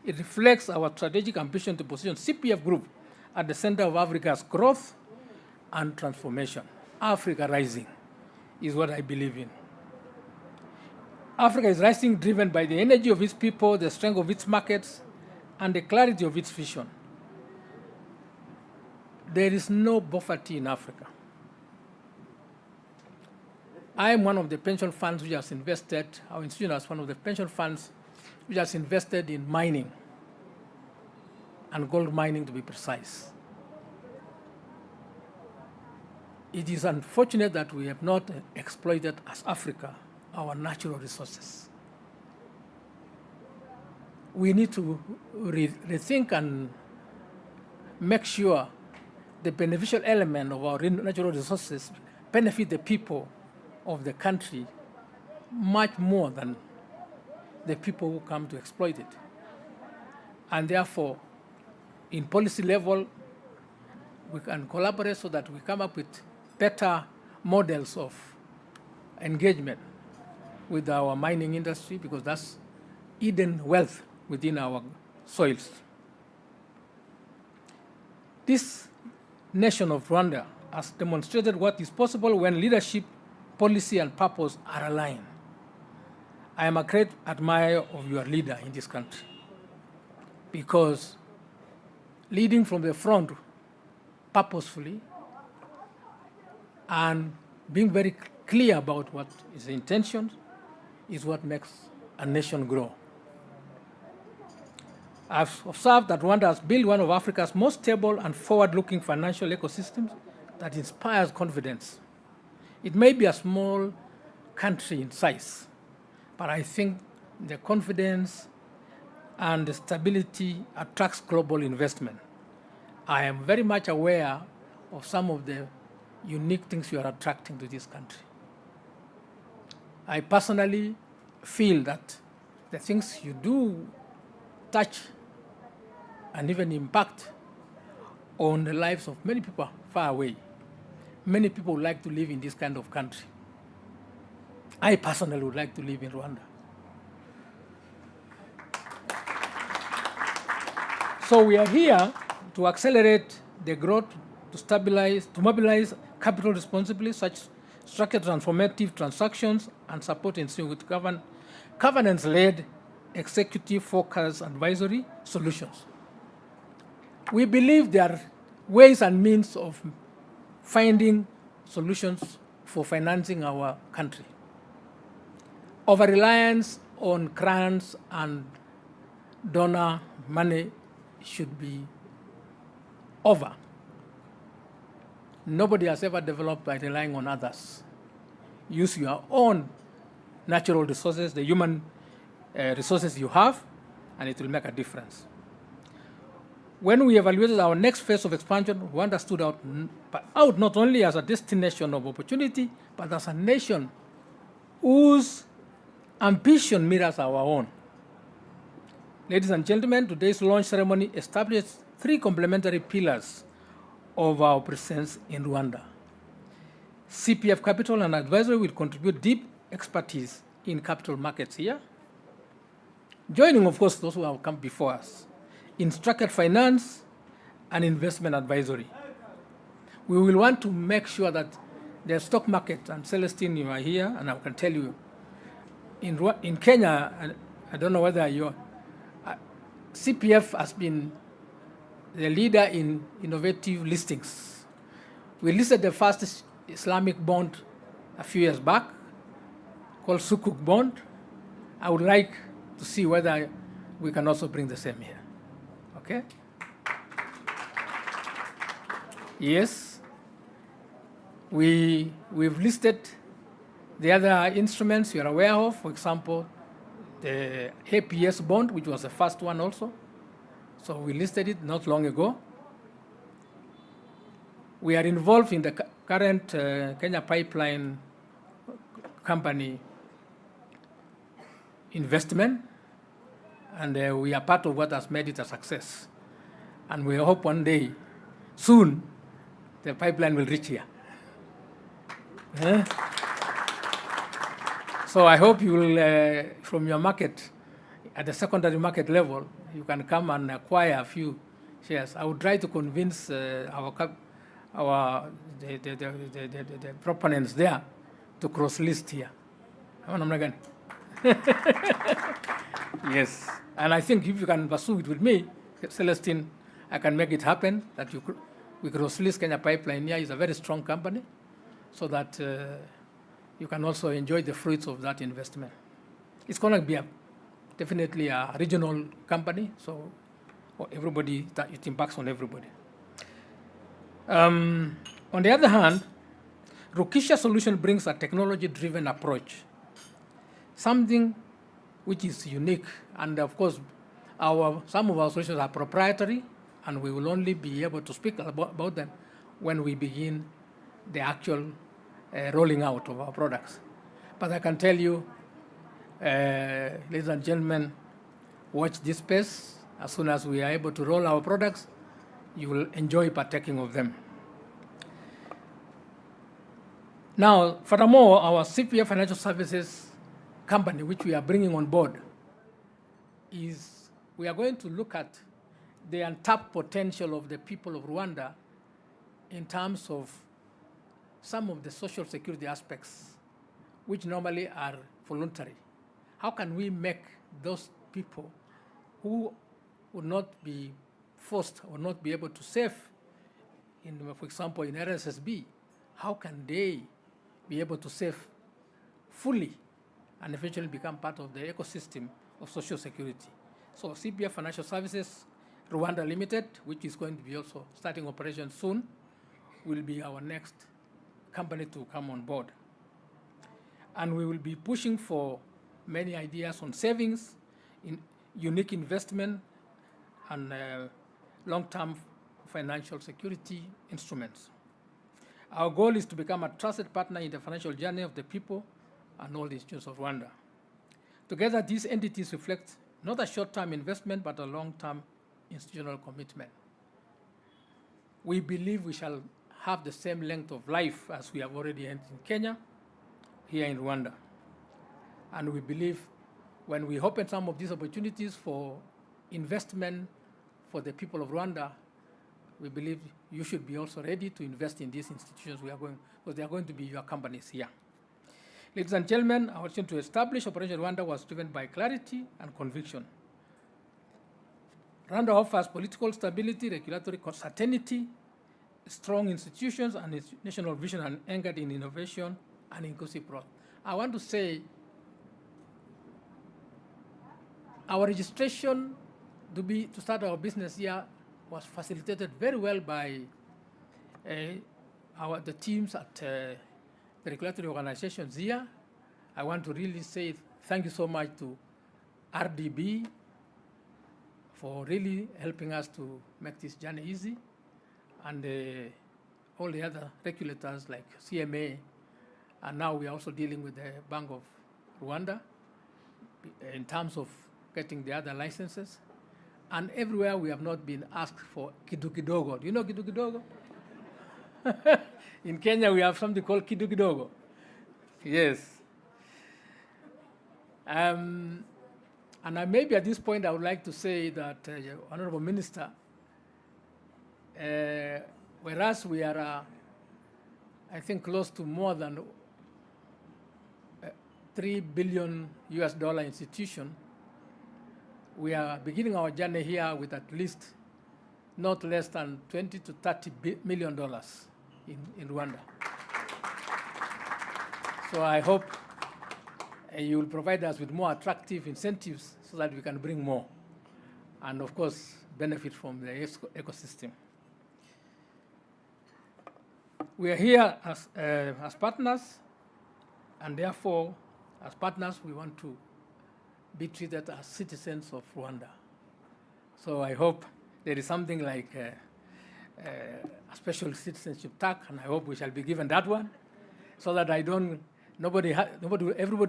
It reflects our strategic ambition to position CPF Group at the center of Africa's growth and transformation. Africa rising is what I believe in. Africa is rising driven by the energy of its people, the strength of its markets, and the clarity of its vision. There is no poverty in Africa. I am one of the pension funds which has invested, our institution is one of the pension funds which has invested in mining, and gold mining to be precise. It is unfortunate that we have not exploited as Africa our natural resources. We need to rethink and make sure the beneficial element of our natural resources benefit the people of the country much more than the people who come to exploit it. And therefore, in policy level, we can collaborate so that we come up with better models of engagement with our mining industry, because that's hidden wealth within our soils. This nation of Rwanda has demonstrated what is possible when leadership, policy, and purpose are aligned. I am a great admirer of your leader in this country, because leading from the front purposefully and being very clear about what is the intention is what makes a nation grow. I've observed that Rwanda has built one of Africa's most stable and forward-looking financial ecosystems that inspires confidence. It may be a small country in size, but I think the confidence and the stability attracts global investment. I am very much aware of some of the unique things you are attracting to this country. I personally feel that the things you do touch and even impact on the lives of many people far away. Many people would like to live in this kind of country. I personally would like to live in Rwanda. So we are here to accelerate the growth, to mobilize capital responsibly, such structured transformative transactions, and support ensuing with governance-led, executive-focused advisory solutions. We believe there are ways and means of finding solutions for financing our country. Over-reliance on grants and donor money should be over. Nobody has ever developed by relying on others. Use your own natural resources, the human resources you have, and it will make a difference. When we evaluated our next phase of expansion, Rwanda stood out not only as a destination of opportunity, but as a nation whose ambition mirrors our own. Ladies and gentlemen, today's launch ceremony establishes 3 complementary pillars of our presence in Rwanda. CPF Capital and Advisory will contribute deep expertise in capital markets here, joining, of course, those who have come before us in structured finance and investment advisory. We will want to make sure that the stock market, and Celestine, you are here, and I can tell you, in Kenya, I don't know whether you're, CPF has been the leader in innovative listings. We listed the first Islamic bond a few years back, called Sukuk bond. I would like to see whether we can also bring the same here. Okay? Yes. We've listed the other instruments you are aware of, for example, the APS bond, which was the first one also. So we listed it not long ago. We are involved in the current Kenya Pipeline Company investment, and we are part of what has made it a success. And we hope one day, soon, the pipeline will reach here. So I hope you will, from your market, at the secondary market level, you can come and acquire a few shares. I would try to convince the proponents there to cross-list here. Yes, and I think if you can pursue it with me, Celestine, I can make it happen that we cross-list Kenya Pipeline here. Is a very strong company, so that you can also enjoy the fruits of that investment. It's going to be definitely a regional company, so everybody, it impacts on everybody. On the other hand, Rokisha solution brings a technology-driven approach, something which is unique, and of course, some of our solutions are proprietary, and we will only be able to speak about them when we begin the actual rolling out of our products. But I can tell you, ladies and gentlemen, watch this space. As soon as we are able to roll our products, you will enjoy partaking of them. Now, furthermore, our CPF Financial Services company, which we are bringing on board, we are going to look at the untapped potential of the people of Rwanda in terms of some of the social security aspects, which normally are voluntary. How can we make those people who would not be forced or not be able to save, for example, in RSSB, how can they be able to save fully and eventually become part of the ecosystem of social security? So CPF Financial Services Rwanda Limited, which is going to be also starting operations soon, will be our next company to come on board. And we will be pushing for many ideas on savings, in unique investment, and long-term financial security instruments. Our goal is to become a trusted partner in the financial journey of the people and all the institutions of Rwanda. Together, these entities reflect not a short-term investment, but a long-term institutional commitment. We believe we shall have the same length of life as we have already had in Kenya, here in Rwanda. And we believe when we open some of these opportunities for investment for the people of Rwanda, we believe you should be also ready to invest in these institutions because they are going to be your companies here. Ladies and gentlemen, our decision to establish Operation Rwanda was driven by clarity and conviction. Rwanda offers political stability, regulatory certainty, strong institutions and national vision and anchored in innovation and inclusive growth. I want to say our registration to start our business here was facilitated very well by the teams at the regulatory organizations here. I want to really say thank you so much to RDB for really helping us to make this journey easy, and all the other regulators like CMA, and now we are also dealing with the Bank of Rwanda in terms of getting the other licenses. And everywhere we have not been asked for kidogo. Do you know kidogo? In Kenya, we have something called kidogo. Yes. And maybe at this point, I would like to say that, Honorable Minister, whereas we are, I think, close to more than $3 billion institution, we are beginning our journey here with at least not less than $20 to $30 million in Rwanda. So I hope you will provide us with more attractive incentives so that we can bring more, and of course, benefit from the ecosystem. We are here as partners, and therefore, as partners, we want to be treated as citizens of Rwanda. So I hope there is something like a special citizenship tag, and I hope we shall be given that one, so that everybody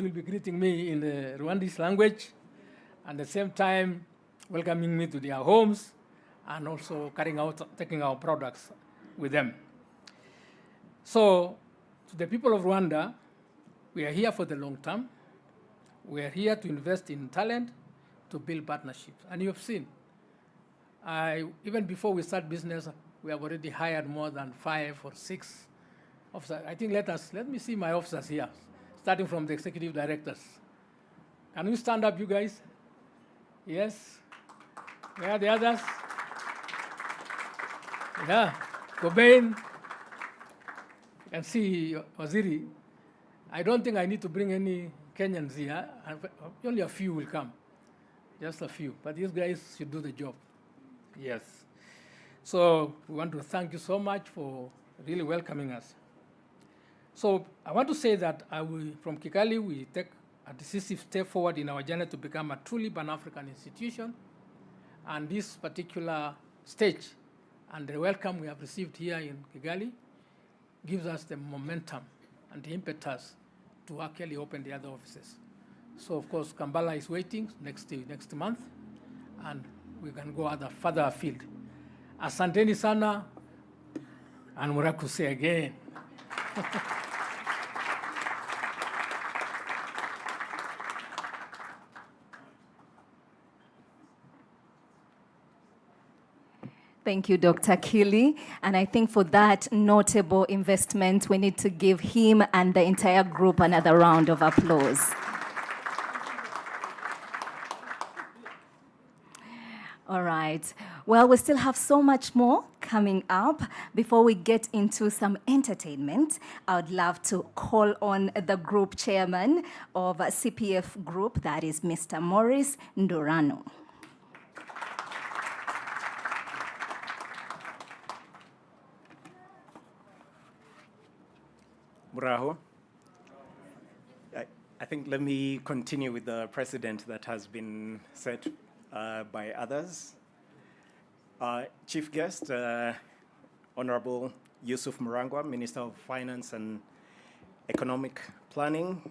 will be greeting me in the Rwandese language, and at the same time welcoming me to their homes, and also taking our products with them. So, to the people of Rwanda, we are here for the long term. We are here to invest in talent, to build partnerships. And you have seen, even before we start business, we have already hired more than 5 or 6 officers. I think let me see my officers here, starting from the executive directors. Can you stand up, you guys? Yes. Where are the others? Yeah, Cobain. You can see Waziri. I don't think I need to bring any Kenyans here. Only a few will come, just a few. But these guys should do the job. Yes. So we want to thank you so much for really welcoming us. So I want to say that from Kigali, we take a decisive step forward in our journey to become a truly Pan-African institution. And this particular stage and the welcome we have received here in Kigali gives us the momentum and the impetus to actually open the other offices. So of course, Kampala is waiting next month, and we can go further afield. Asanteni sana, and murakuse again. Thank you, Dr. Kili. And I think for that notable investment, we need to give him and the entire group another round of applause. All right. Well, we still have so much more coming up. Before we get into some entertainment, I would love to call on the group chairman of Cpfgroup, that is Mr. Maurice Ndorano. Muraho. I think let me continue with the precedent that has been set by others. Chief guest, Honorable Yusuf Murangwa, Minister of Finance and Economic Planning,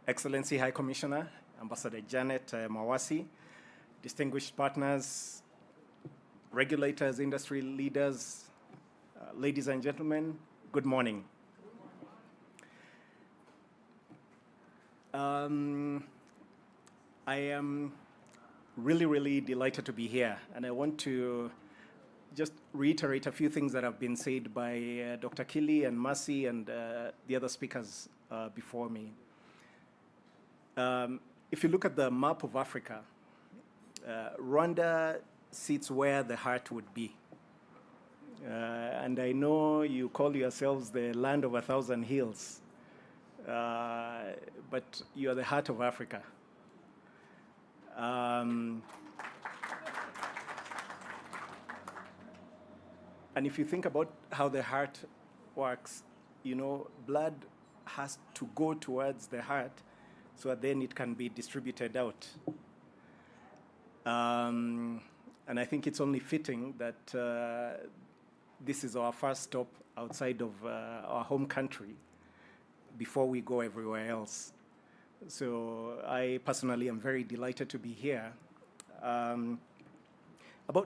Excellency High Commissioner, Ambassador Janet Mawasi, distinguished partners, regulators, industry leaders, ladies and gentlemen, good morning. I am really delighted to be here, and I want to just reiterate a few things that have been said by Dr. Kili and Mercy and the other speakers before me. If you look at the map of Africa, Rwanda sits where the heart would be. And I know you call yourselves the land of 1,000 hills, but you are the heart of Africa. And if you think about how the heart works, you know, blood has to go towards the heart so that then it can be distributed out. And I think it's only fitting that this is our first stop outside of our home country before we go everywhere else. So I personally am very delighted to be here. About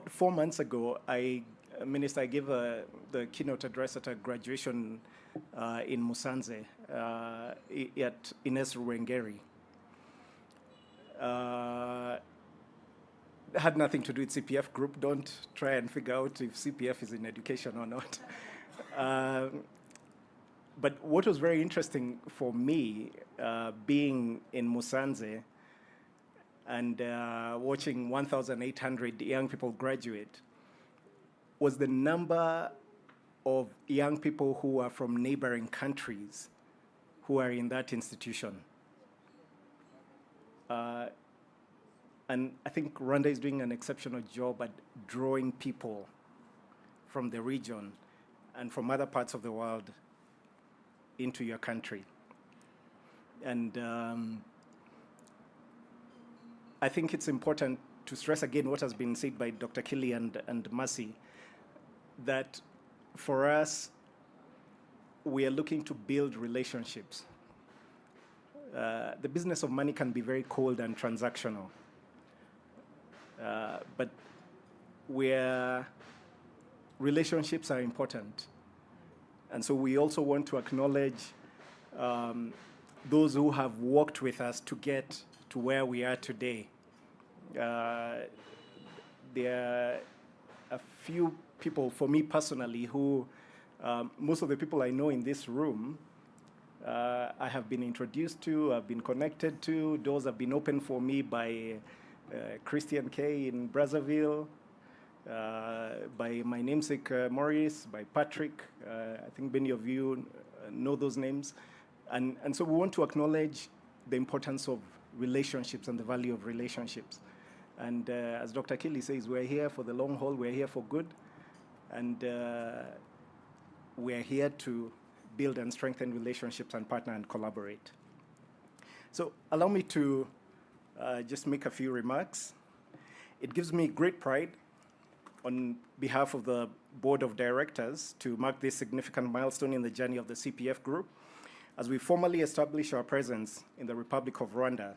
4 months ago, Minister, I gave the keynote address at a graduation in Musanze at Ines Ruwengeri. Had nothing to do with Cpfgroup. Don't try and figure out if CPF is in education or not. But what was very interesting for me, being in Musanze and watching 1,800 young people graduate, was the number of young people who are from neighboring countries who are in that institution. And I think Rwanda is doing an exceptional job at drawing people from the region and from other parts of the world into your country. And I think it's important to stress again what has been said by Dr. Kili and Mercy, that for us, we are looking to build relationships. The business of money can be very cold and transactional. But where relationships are important. And so we also want to acknowledge those who have worked with us to get to where we are today. There are a few people, for me personally, who most of the people I know in this room, I have been introduced to, I've been connected to, doors have been opened for me by Christian K in Brazzaville, by my namesake Maurice, by Patrick. I think many of you know those names. And so we want to acknowledge the importance of relationships and the value of relationships. And as Dr. Kili says, we're here for the long haul, we're here for good, and we're here to build and strengthen relationships and partner and collaborate. So allow me to just make a few remarks. It gives me great pride on behalf of the Board of Directors to mark this significant milestone in the journey of the CPF Group as we formally establish our presence in the Republic of Rwanda.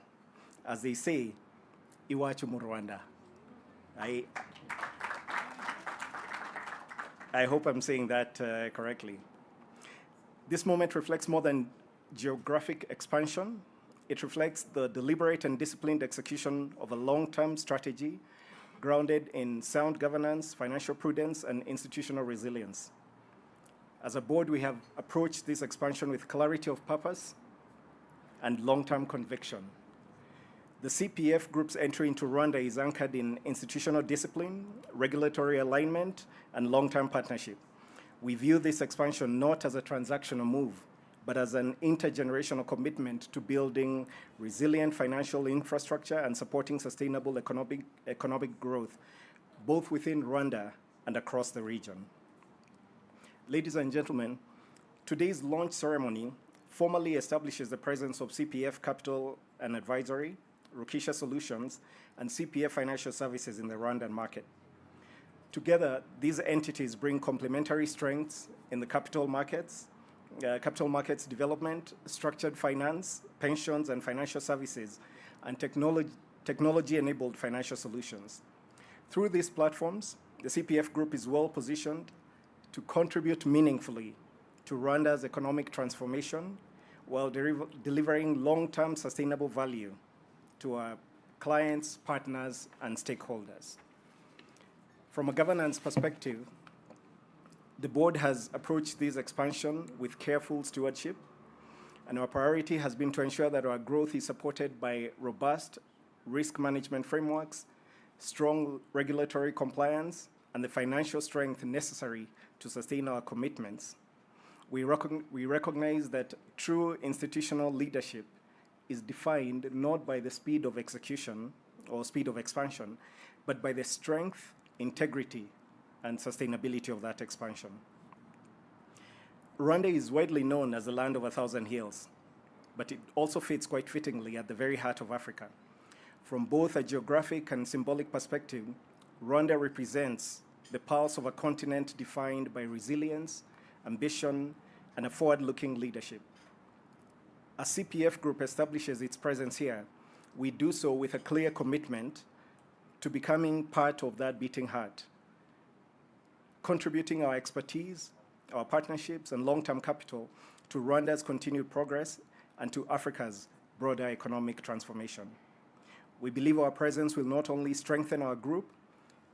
As they say, Iwachu mu Rwanda. I hope I'm saying that correctly. This moment reflects more than geographic expansion. It reflects the deliberate and disciplined execution of a long-term strategy grounded in sound governance, financial prudence, and institutional resilience. As a board, we have approached this expansion with clarity of purpose and long-term conviction. The CPF Group's entry into Rwanda is anchored in institutional discipline, regulatory alignment, and long-term partnership. We view this expansion not as a transactional move, but as an intergenerational commitment to building resilient financial infrastructure and supporting sustainable economic growth, both within Rwanda and across the region. Ladies and gentlemen, today's launch ceremony formally establishes the presence of CPF Capital and Advisory, Rokisha Solutions, and CPF Financial Services in the Rwandan market. Together, these entities bring complementary strengths in the capital markets development, structured finance, pensions and financial services, and technology-enabled financial solutions. Through these platforms, the CPF Group is well positioned to contribute meaningfully to Rwanda's economic transformation while delivering long-term sustainable value to our clients, partners, and stakeholders. From a governance perspective, the board has approached this expansion with careful stewardship, and our priority has been to ensure that our growth is supported by robust risk management frameworks, strong regulatory compliance, and the financial strength necessary to sustain our commitments, we recognize that true institutional leadership is defined not by the speed of execution or speed of expansion, but by the strength, integrity, and sustainability of that expansion. Rwanda is widely known as the land of 1,000 hills, but it also fits quite fittingly at the very heart of Africa. From both a geographic and symbolic perspective, Rwanda represents the pulse of a continent defined by resilience, ambition, and a forward-looking leadership. As Cpfgroup establishes its presence here, we do so with a clear commitment to becoming part of that beating heart, contributing our expertise, our partnerships, and long-term capital to Rwanda's continued progress and to Africa's broader economic transformation. We believe our presence will not only strengthen our group,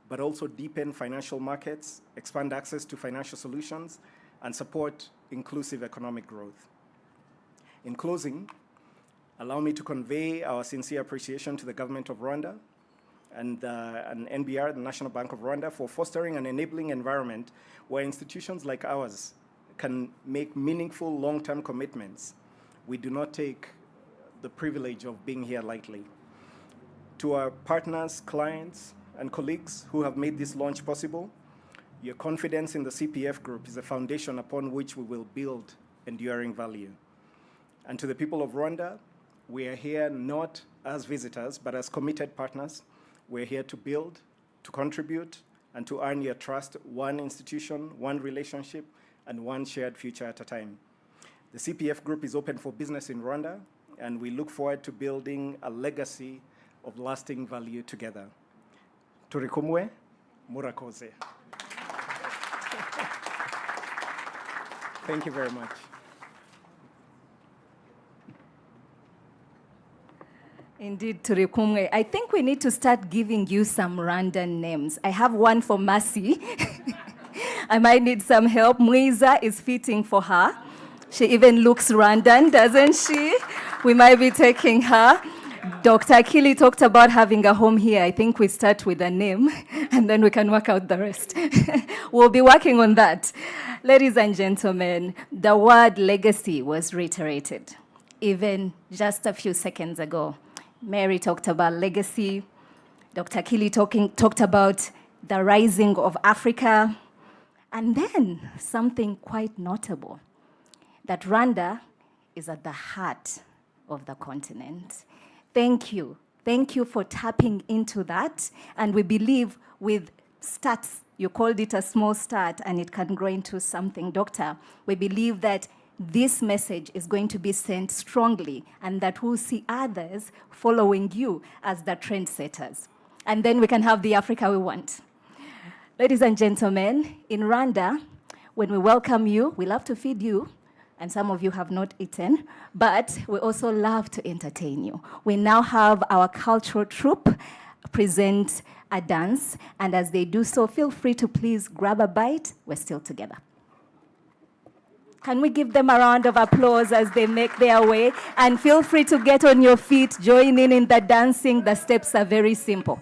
but also deepen financial markets, expand access to financial solutions, and support inclusive economic growth. In closing, allow me to convey our sincere appreciation to the government of Rwanda and NBR, the National Bank of Rwanda, for fostering an enabling environment where institutions like ours can make meaningful long-term commitments. We do not take the privilege of being here lightly. To our partners, clients, and colleagues who have made this launch possible, your confidence in the Cpfgroup is a foundation upon which we will build enduring value. And to the people of Rwanda, we are here not as visitors, but as committed partners. We're here to build, to contribute, and to earn your trust, one institution, one relationship, and one shared future at a time. The Cpfgroup is open for business in Rwanda, and we look forward to building a legacy of lasting value together. Turikumwe, murakoze. Thank you very much. Indeed, Turikumwe. I think we need to start giving you some Rwandan names. I have one for Mercy. I might need some help. Mwiza is fitting for her. She even looks Rwandan, doesn't she? We might be taking her. Dr. Akili talked about having a home here. I think we start with a name, and then we can work out the rest. We'll be working on that. Ladies and gentlemen, the word legacy was reiterated, even just a few seconds ago. Mary talked about legacy. Dr. Akili talked about the rising of Africa. And then something quite notable, that Rwanda is at the heart of the continent. Thank you. Thank you for tapping into that. And we believe with stats, you called it a small start, and it can grow into something, Doctor. We believe that this message is going to be sent strongly, and that we'll see others following you as the trendsetters. And then we can have the Africa we want. Ladies and gentlemen, in Rwanda, when we welcome you, we love to feed you, and some of you have not eaten, but we also love to entertain you. We now have our cultural troupe present a dance, and as they do so, feel free to please grab a bite. We're still together. Can we give them a round of applause as they make their way? And feel free to get on your feet, join in the dancing. The steps are very simple.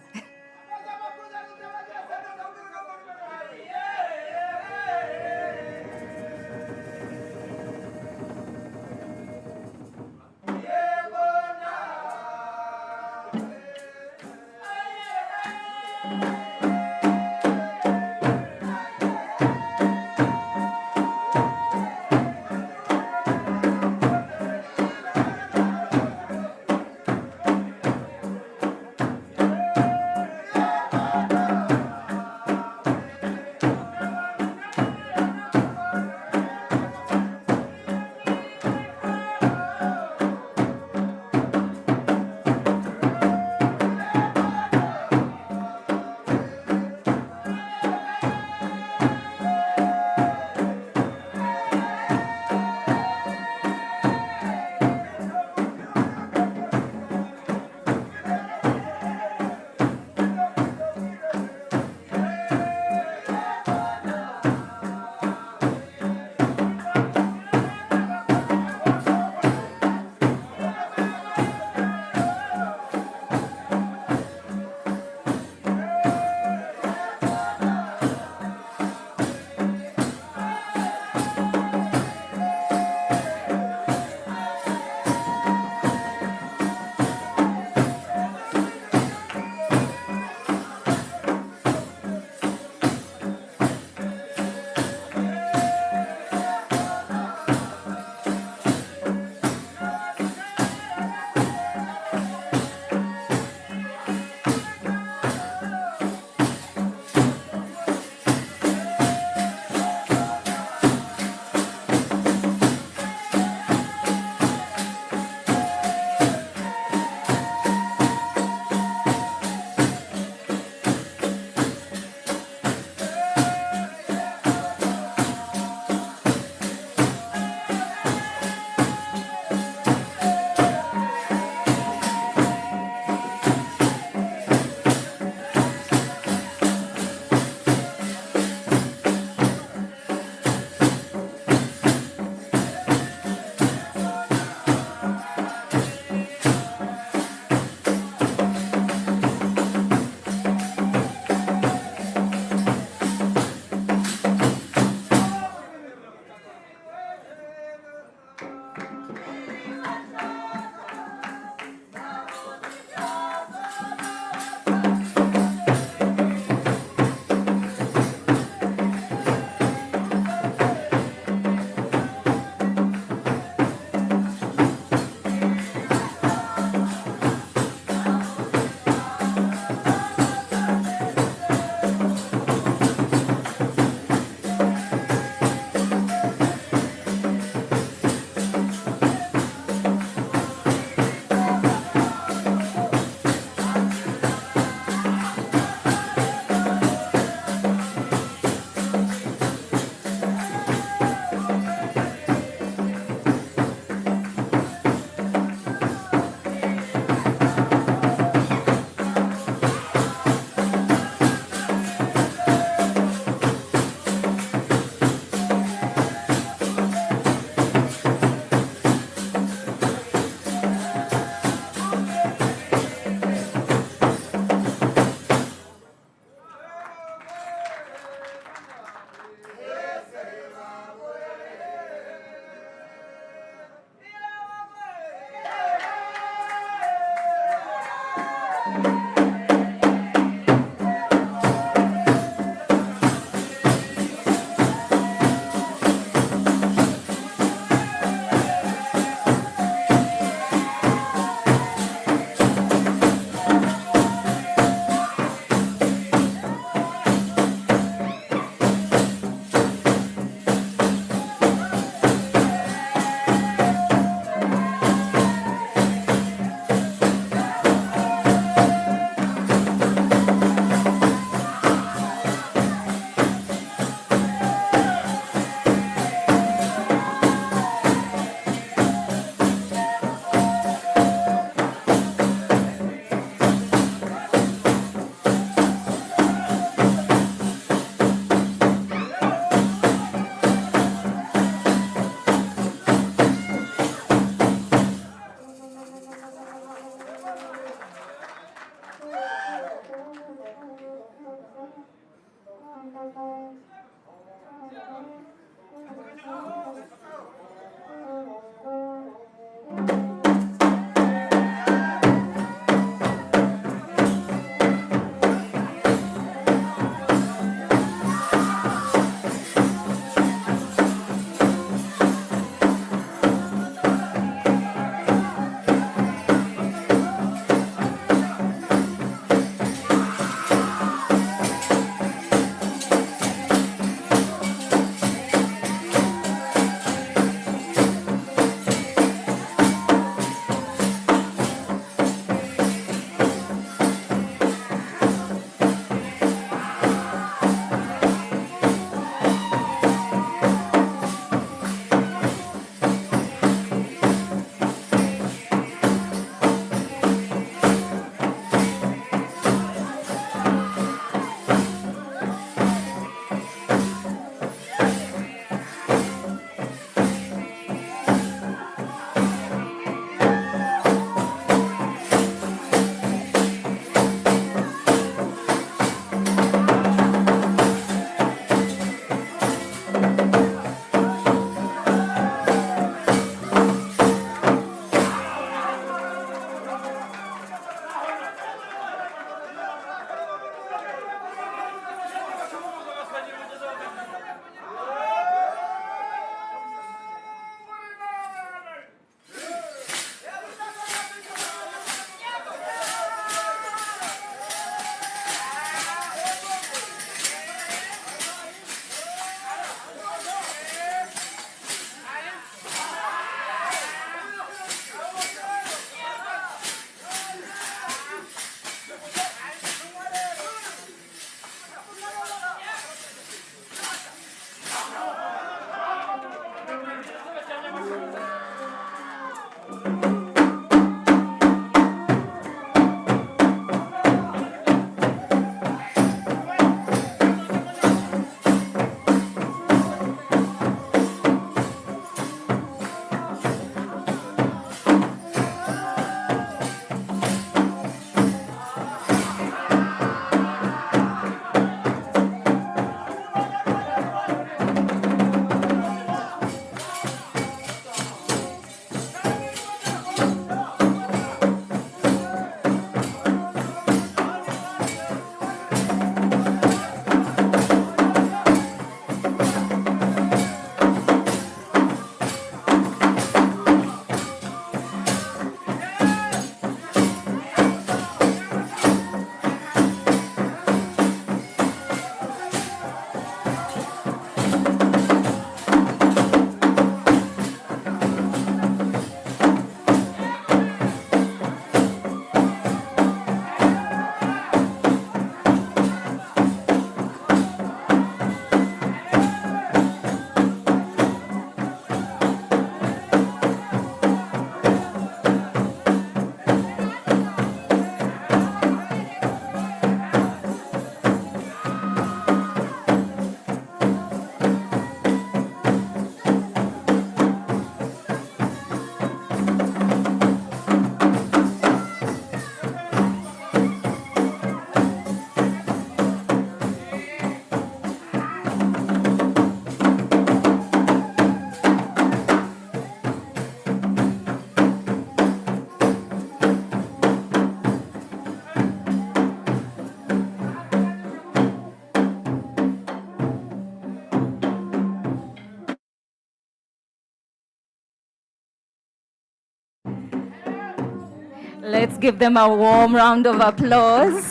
Let's give them a warm round of applause.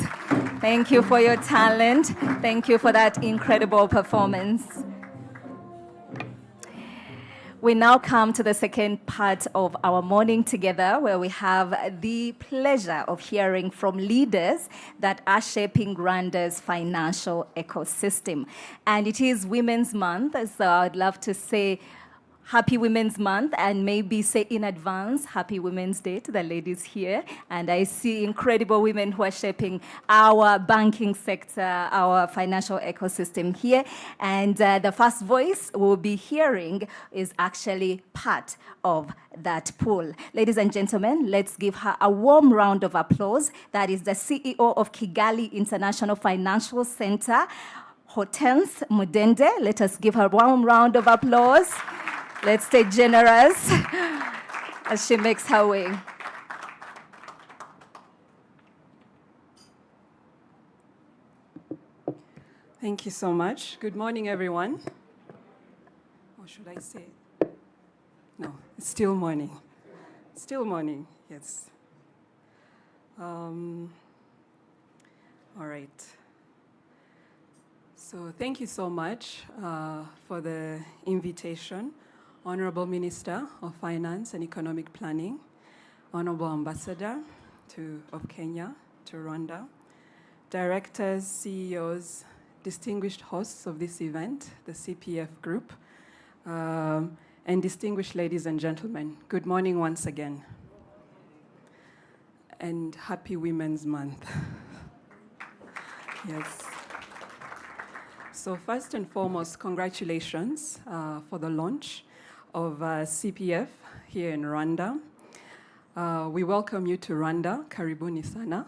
Thank you for your talent. Thank you for that incredible performance. We now come to the second part of our morning together, where we have the pleasure of hearing from leaders that are shaping Rwanda's financial ecosystem. And it is Women's Month, so I'd love to say Happy Women's Month, and maybe say in advance, Happy Women's Day to the ladies here. And I see incredible women who are shaping our banking sector, our financial ecosystem here. And the first voice we'll be hearing is actually part of that pool. Ladies and gentlemen, let's give her a warm round of applause. That is the CEO of Kigali International Financial Center, Hortense Mudende. Let us give her a warm round of applause. Let's stay generous as she makes her way. Thank you so much. Good morning, everyone. Or should I say? No, it's still morning. Still morning, yes. All right. So thank you so much for the invitation. Honorable Minister of Finance and Economic Planning, Honorable Ambassador of Kenya to Rwanda, directors, CEOs, distinguished hosts of this event, the Cpfgroup, and distinguished ladies and gentlemen, good morning once again. And Happy Women's Month. Yes. So first and foremost, congratulations for the launch of CPF here in Rwanda. We welcome you to Rwanda, karibuni sana.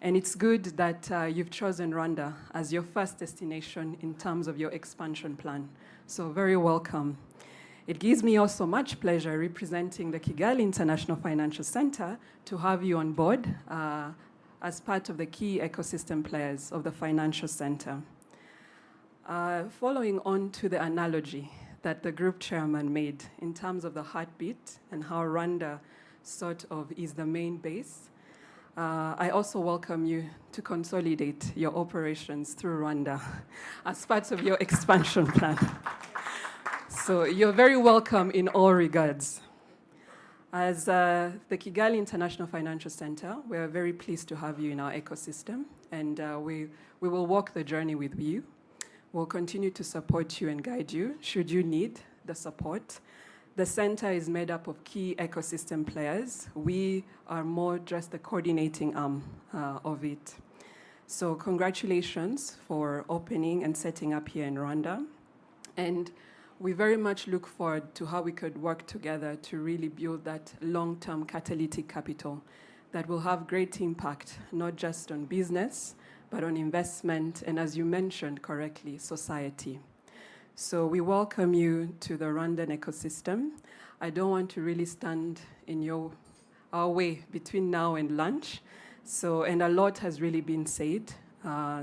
And it's good that you've chosen Rwanda as your first destination in terms of your expansion plan. So very welcome. It gives me also much pleasure representing the Kigali International Financial Center to have you on board as part of the key ecosystem players of the financial center. Following on to the analogy that the group chairman made in terms of the heartbeat and how Rwanda sort of is the main base, I also welcome you to consolidate your operations through Rwanda as part of your expansion plan. So you're very welcome in all regards. As the Kigali International Financial Center, we are very pleased to have you in our ecosystem, and we will walk the journey with you. We'll continue to support you and guide you should you need the support. The center is made up of key ecosystem players. We are more just the coordinating arm of it. So congratulations for opening and setting up here in Rwanda. And we very much look forward to how we could work together to really build that long-term catalytic capital that will have great impact, not just on business, but on investment, and as you mentioned correctly, society. So we welcome you to the Rwandan ecosystem. I don't want to really stand in our way between now and lunch. And a lot has really been said.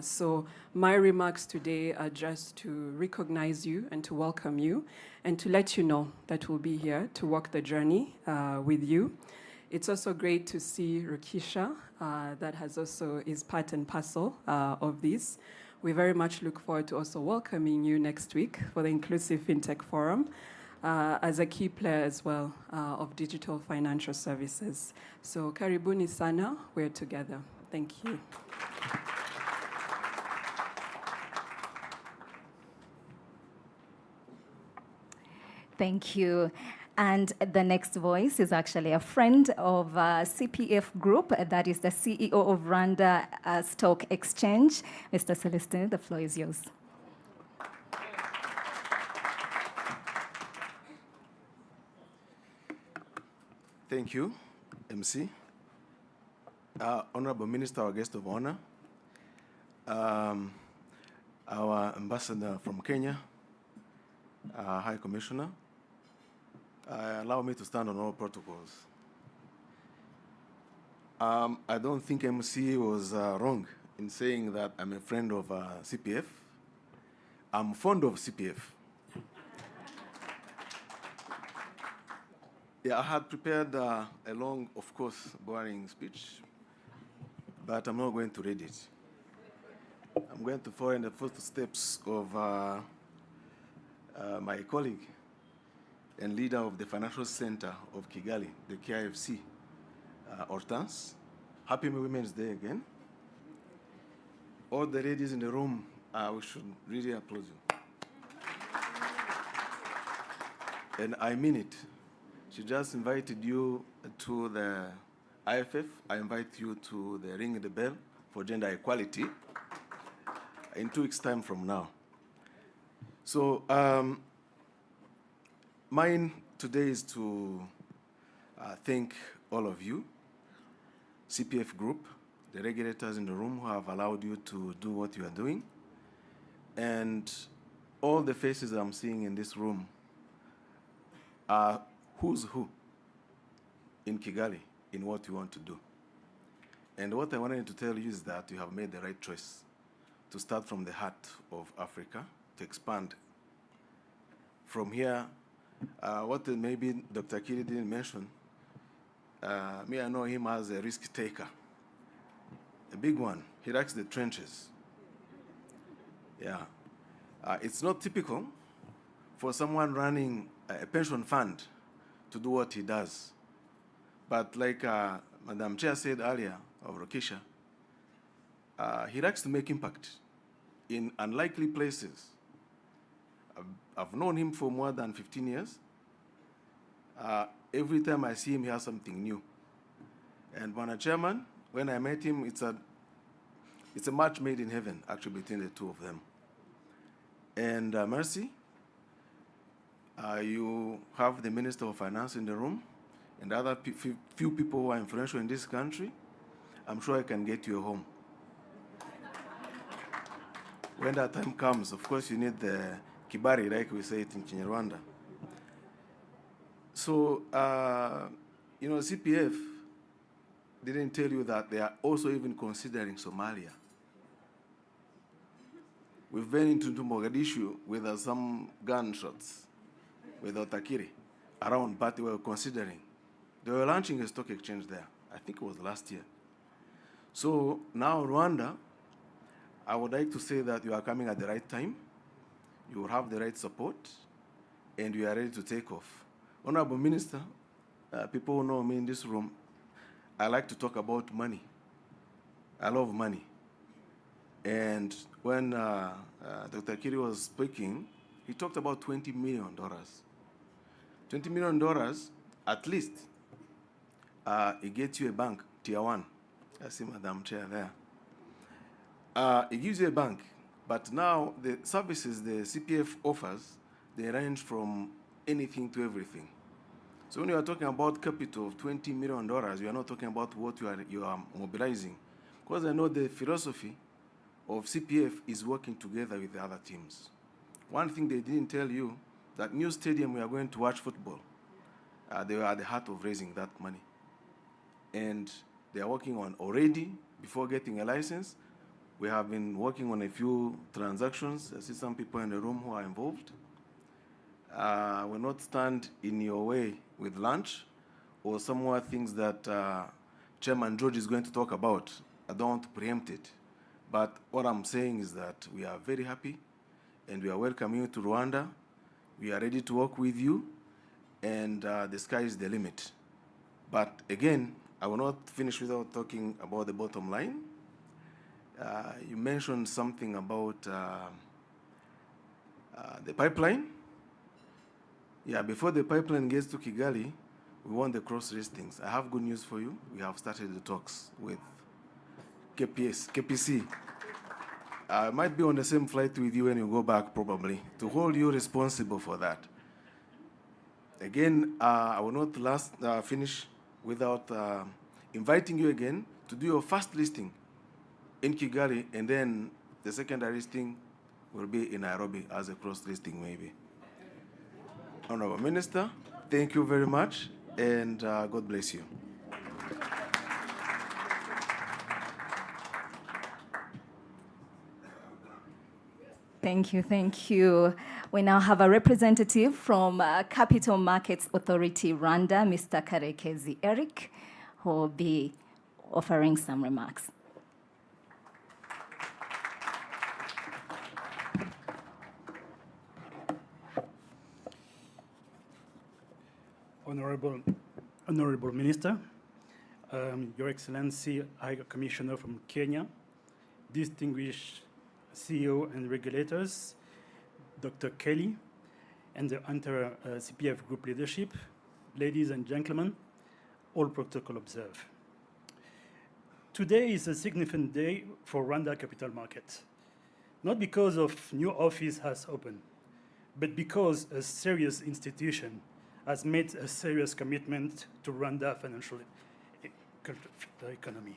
So my remarks today are just to recognize you and to welcome you and to let you know that we'll be here to walk the journey with you. It's also great to see Rokisha, that is part and parcel of this. We very much look forward to also welcoming you next week for the Inclusive FinTech Forum as a key player as well of digital financial services. So karibuni sana, we're together. Thank you. Thank you. And the next voice is actually a friend of Cpfgroup, that is the CEO of Rwanda Stock Exchange. Mr. Celestin, the floor is yours. Thank you, MC. Honorable Minister, our guest of honor, our ambassador from Kenya, High Commissioner, allow me to stand on all protocols. I don't think MC was wrong in saying that I'm a friend of CPF. I'm fond of CPF. Yeah, I had prepared a long, of course, boring speech, but I'm not going to read it. I'm going to follow in the footsteps of my colleague and leader of the Financial Center of Kigali, the KIFC, Hortense. Happy Women's Day again. All the ladies in the room, we should really applaud you. And I mean it. She just invited you to the IFF. I invite you to the Ring the Bell for Gender Equality in 2 weeks' time from now. So mine today is to thank all of you, Cpfgroup, the regulators in the room who have allowed you to do what you are doing, and all the faces I'm seeing in this room are who's who in Kigali in what you want to do. And what I wanted to tell you is that you have made the right choice to start from the heart of Africa, to expand. From here, what maybe Dr. Kiri didn't mention, me, I know him as a risk taker, a big one. He likes the trenches. Yeah. It's not typical for someone running a pension fund to do what he does. But like Madam Chair said earlier, of Rokisha, he likes to make impact in unlikely places. I've known him for more than 15 years. Every time I see him, he has something new. And Madam Chairman, when I met him, it's a match made in heaven, actually, between the two of them. And Mercy, you have the Minister of Finance in the room and other few people who are influential in this country. I'm sure I can get you a home. When that time comes, of course, you need the kibari, like we say it in Rwanda. So, you know, CPF didn't tell you that they are also even considering Somalia. We've been into Mogadishu with some gunshots with Otakiri around, but they were considering. They were launching a stock exchange there. I think it was last year. So now Rwanda, I would like to say that you are coming at the right time. You will have the right support, and we are ready to take off. Honorable Minister, people who know me in this room, I like to talk about money. I love money. And when Dr. Kiri was speaking, he talked about $20 million. $20 million, at least, it gets you a bank, tier 1. I see Madam Chair there. It gives you a bank, but now the services the CPF offers, they range from anything to everything. So when you are talking about capital of $20 million, you are not talking about what you are mobilizing. Because I know the philosophy of CPF is working together with the other teams. One thing they didn't tell you, that new stadium we are going to watch football, they were at the heart of raising that money. And they are working on already, before getting a license, we have been working on a few transactions. I see some people in the room who are involved. Will not stand in your way with lunch or some more things that Chairman George is going to talk about. I don't want to preempt it. But what I'm saying is that we are very happy and we are welcoming you to Rwanda. We are ready to work with you, and the sky is the limit. But again, I will not finish without talking about the bottom line. You mentioned something about the pipeline. Yeah, before the pipeline gets to Kigali, we want the cross listings. I have good news for you. We have started the talks with KPC. I might be on the same flight with you when you go back, probably, to hold you responsible for that. Again, I will not finish without inviting you again to do your first listing in Kigali, and then the secondary listing will be in Nairobi as a cross listing, maybe. Honorable Minister, thank you very much, and God bless you. Thank you, thank you. We now have a representative from Capital Markets Authority, Rwanda, Mr. Karekezi Eric, who will be offering some remarks. Honorable Minister, Your Excellency, High Commissioner from Kenya, distinguished CEO and regulators, Dr. Kelly, and the entire CPF Group leadership, ladies and gentlemen, all protocol observed. Today is a significant day for Rwanda capital market, not because of new office has opened, but because a serious institution has made a serious commitment to Rwanda financial economy.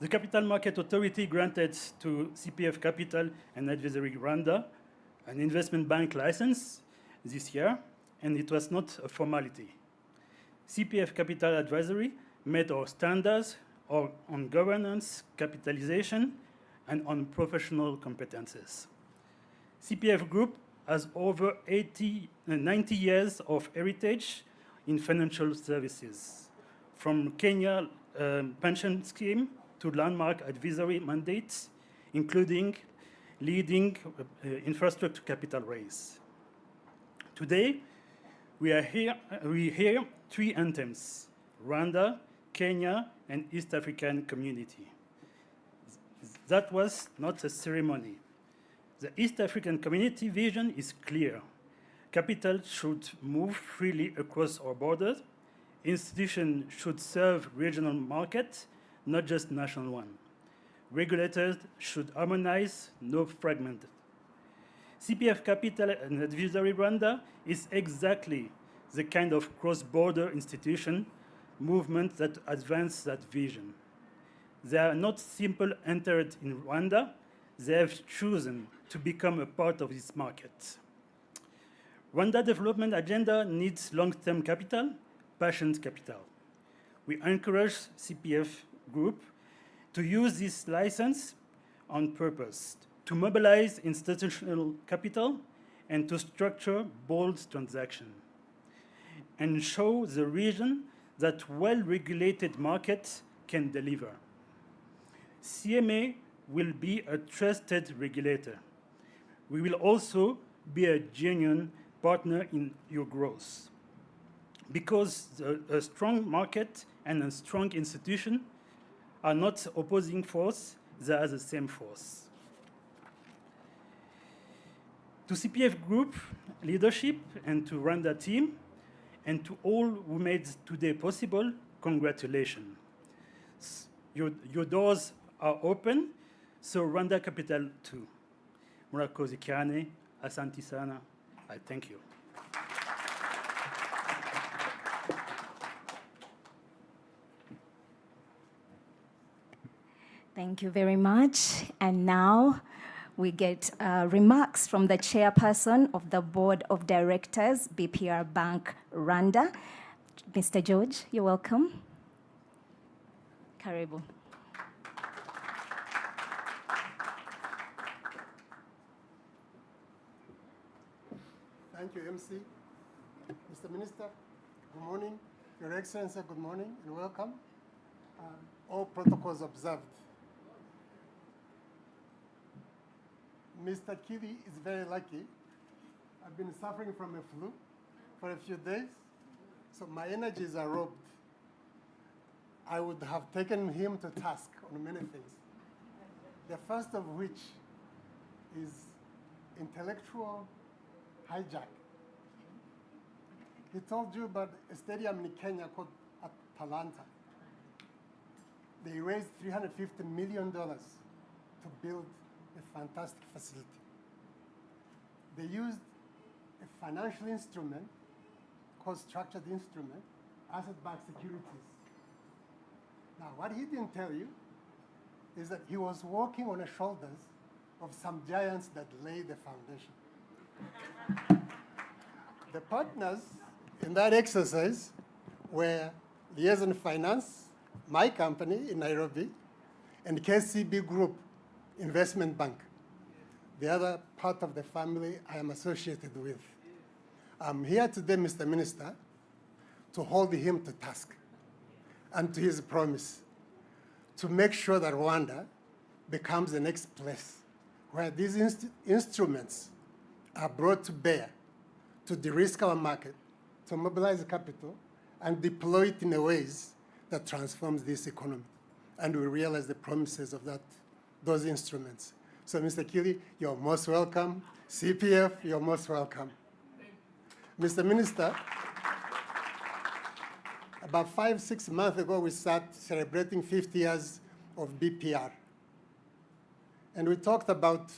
The Capital Market Authority granted to CPF Capital and Advisory Rwanda an investment bank license this year, and it was not a formality. CPF Capital Advisory met our standards on governance, capitalization, and on professional competences. CPF Group has over 90 years of heritage in financial services, from Kenya pension scheme to landmark advisory mandates, including leading infrastructure capital raise. Today, we hear three anthems: Rwanda, Kenya, and East African community. That was not a ceremony. The East African community vision is clear. Capital should move freely across our borders. Institutions should serve regional markets, not just national one. Regulators should harmonize, no fragment. CPF Capital and Advisory Rwanda is exactly the kind of cross-border institution movement that advance that vision. They are not simply entered in Rwanda, they have chosen to become a part of this market. Rwanda development agenda needs long-term capital, patient capital. We encourage CPF Group to use this license on purpose, to mobilize institutional capital and to structure bold transactions, and show the region that well-regulated markets can deliver. CMA will be a trusted regulator. We will also be a genuine partner in your growth. Because a strong market and a strong institution are not opposing force, they are the same force. To CPF Group leadership and to Rwanda team, and to all who made today possible, congratulations. Your doors are open, so Rwanda Capital too. Murakoze cyane, asanti sana, I thank you. Thank you very much. And now we get remarks from the chairperson of the Board of Directors, BPR Bank Rwanda. Mr. George, you're welcome. Karibu. Thank you, MC. Mr. Minister, good morning. Your Excellency, good morning and welcome. All protocols observed. Mr. Kili is very lucky. I've been suffering from a flu for a few days, so my energies are robbed. I would have taken him to task on many things. The first of which is intellectual hijack. He told you about a stadium in Kenya called Atalanta. They raised $350 million to build a fantastic facility. They used a financial instrument called structured instrument, asset-backed securities. Now, what he didn't tell you is that he was walking on the shoulders of some giants that laid the foundation. The partners in that exercise were Liaison Finance, my company in Nairobi, and Cpfgroup Investment Bank. the other part of the family I am associated with. I'm here today, Mr. Minister, to hold him to task and to his promise to make sure that Rwanda becomes the next place where these instruments are brought to bear to de-risk our market, to mobilize capital, and deploy it in a ways that transforms this economy. And we realize the promises of those instruments. So, Mr. Kili, you're most welcome. CPF, you're most welcome. Mr. Minister, about 5-6 months ago, we started celebrating 50 years of BPR. And we talked about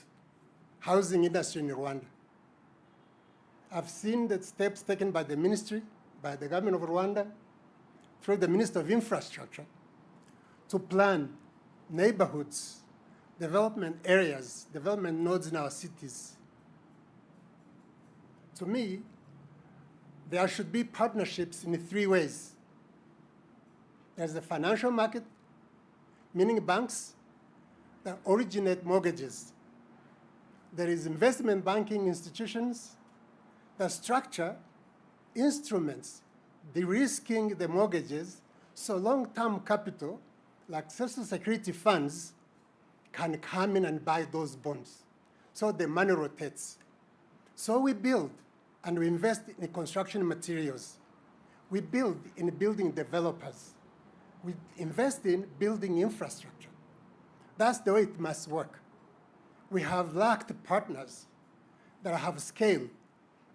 housing industry in Rwanda. I've seen the steps taken by the ministry, by the government of Rwanda, through the Minister of Infrastructure, to plan neighborhoods, development areas, development nodes in our cities. To me, there should be partnerships in 3 ways. There's the financial market, meaning banks that originate mortgages. There is investment banking institutions that structure instruments de-risking the mortgages so long-term capital, like social security funds, can come in and buy those bonds. So the money rotates. So we build and we invest in construction materials. We build in building developers. We invest in building infrastructure. That's the way it must work. We have lacked partners that have scale,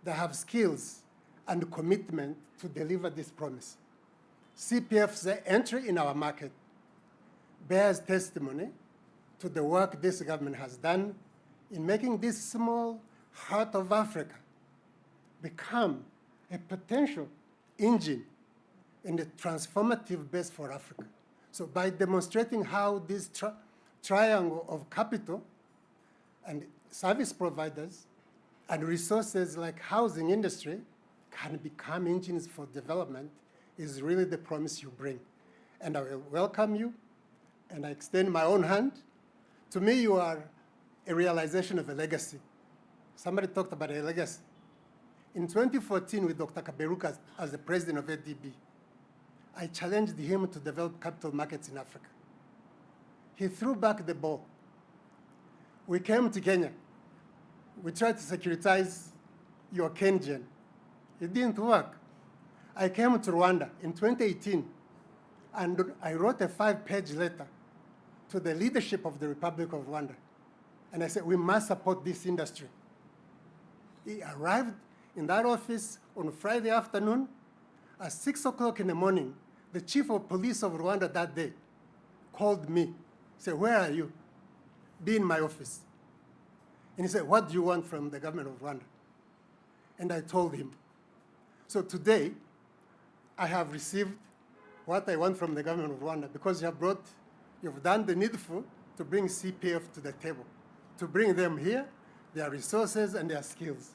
that have skills and commitment to deliver this promise. CPF's entry in our market bears testimony to the work this government has done in making this small heart of Africa become a potential engine and a transformative base for Africa. So by demonstrating how this triangle of capital and service providers and resources like housing industry can become engines for development is really the promise you bring. And I will welcome you, and I extend my own hand. To me, you are a realization of a legacy. Somebody talked about a legacy. In 2014, with Dr. Kaberuka as the president of ADB, I challenged him to develop capital markets in Africa. He threw back the ball. We came to Kenya. We tried to securitize your Kenyan. It didn't work. I came to Rwanda in 2018, and I wrote a 5-page letter to the leadership of the Republic of Rwanda. And I said, we must support this industry. He arrived in that office on Friday afternoon. At 6 o'clock in the morning, the chief of police of Rwanda that day called me, said, where are you? Be in my office. And he said, what do you want from the government of Rwanda? And I told him. So today, I have received what I want from the government of Rwanda because you've done the needful to bring CPF to the table, to bring them here, their resources and their skills,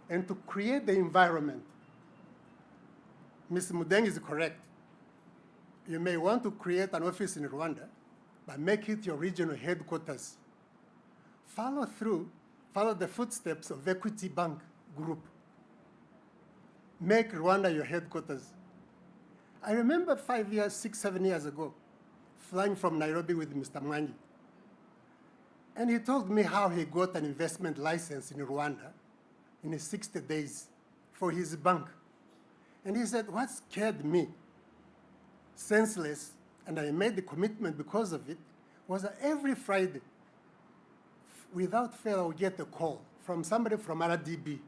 and to create the environment. Ms. Mudeng is correct. You may want to create an office in Rwanda, but make it your regional headquarters. Follow the footsteps of Equity Bank Group. Make Rwanda your headquarters. I remember 6, 7 years ago, flying from Nairobi with Mr. Mwangi. And he told me how he got an investment license in Rwanda in 60 days for his bank. And he said, what scared me, senseless, and I made the commitment because of it, was that every Friday, without fail, I would get a call from somebody from RDB.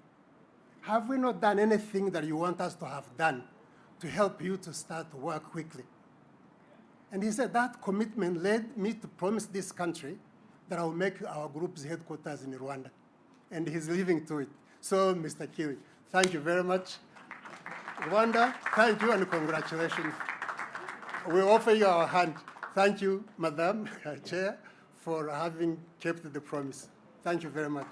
Have we not done anything that you want us to have done to help you to start work quickly? And he said that commitment led me to promise this country that I will make our group's headquarters in Rwanda. And he's living to it. So, Mr. Kili, thank you very much. Rwanda, thank you and congratulations. We offer you our hand. Thank you, Madam Chair, for having kept the promise. Thank you very much.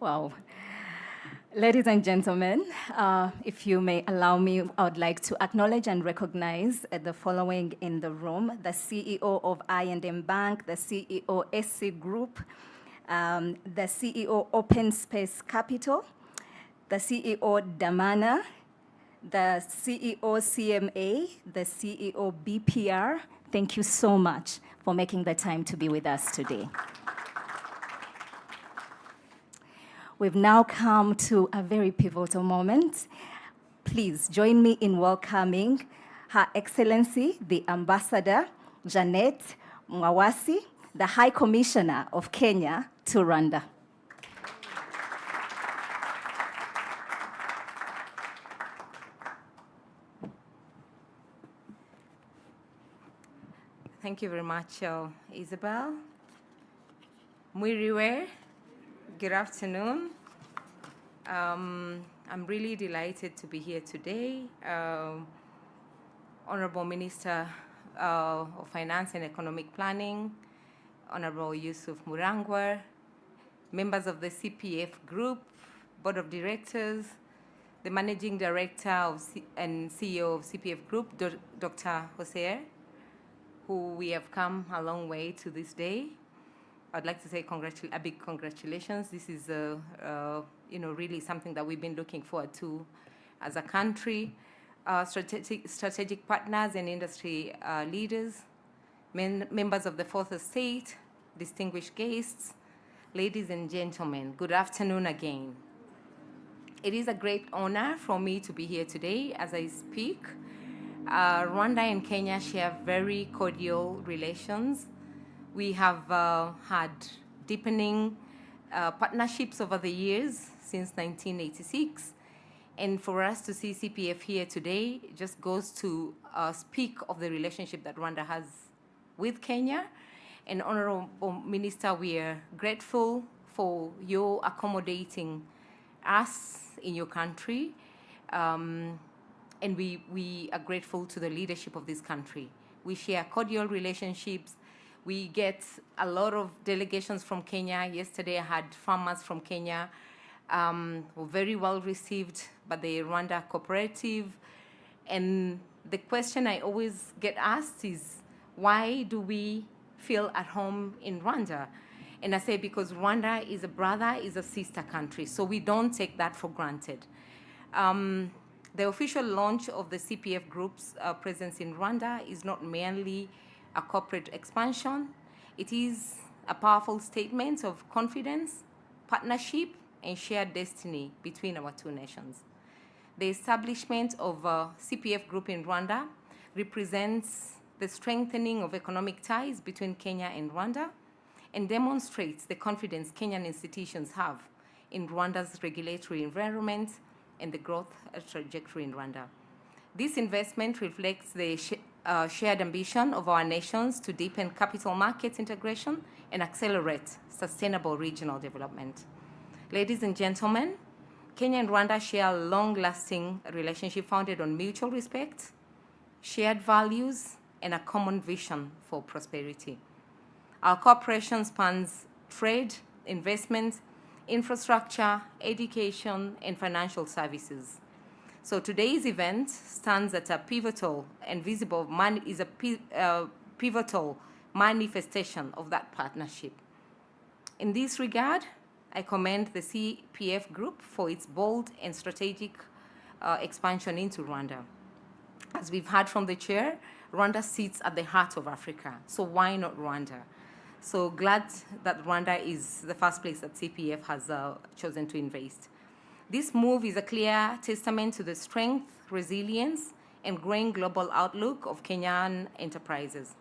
Wow. Ladies and gentlemen, if you may allow me, I would like to acknowledge and recognize the following in the room: the CEO of I&M Bank, the CEO Cpfgroup, the CEO Open Space Capital, the CEO Damana, the CEO CMA, the CEO BPR. Thank you so much for making the time to be with us today. We've now come to a very pivotal moment. Please join me in welcoming Her Excellency, the Ambassador Janet Mwawasi, the High Commissioner of Kenya to Rwanda. Thank you very much, Isabel. Mwiriwe. Good afternoon. I'm really delighted to be here today. Honorable Minister of Finance and Economic Planning, Honorable Yusuf Murangwa, members of the Cpfgroup, Board of Directors, the Managing Director and CEO of Cpfgroup, Dr. Hosea, who we have come a long way to this day. I'd like to say a big congratulations. This is really something that we've been looking forward to as a country. Strategic partners and industry leaders, members of the Fourth Estate, distinguished guests, ladies and gentlemen, good afternoon again. It is a great honor for me to be here today as I speak. Rwanda and Kenya share very cordial relations. We have had deepening partnerships over the years since 1986. And for us to see CPF here today just goes to speak of the relationship that Rwanda has with Kenya. And Honorable Minister, we are grateful for your accommodating us in your country. And we are grateful to the leadership of this country. We share cordial relationships. We get a lot of delegations from Kenya. Yesterday I had farmers from Kenya were very well received by the Rwanda cooperative. And the question I always get asked is, why do we feel at home in Rwanda? And I say, because Rwanda is a brother, is a sister country, so we don't take that for granted. The official launch of the Cpfgroup's presence in Rwanda is not merely a corporate expansion. It is a powerful statement of confidence, partnership, and shared destiny between our two nations. The establishment of Cpfgroup in Rwanda represents the strengthening of economic ties between Kenya and Rwanda and demonstrates the confidence Kenyan institutions have in Rwanda's regulatory environment and the growth trajectory in Rwanda. This investment reflects the shared ambition of our nations to deepen capital markets integration and accelerate sustainable regional development. Ladies and gentlemen, Kenya and Rwanda share a long-lasting relationship founded on mutual respect, shared values, and a common vision for prosperity. Our cooperation spans trade, investment, infrastructure, education, and financial services. So today's event stands at a pivotal and visible pivotal manifestation of that partnership. In this regard, I commend the Cpfgroup for its bold and strategic expansion into Rwanda. As we've heard from the chair, Rwanda sits at the heart of Africa, so why not Rwanda? So glad that Rwanda is the first place that CPF has chosen to invest. This move is a clear testament to the strength, resilience, and growing global outlook of Kenyan enterprises.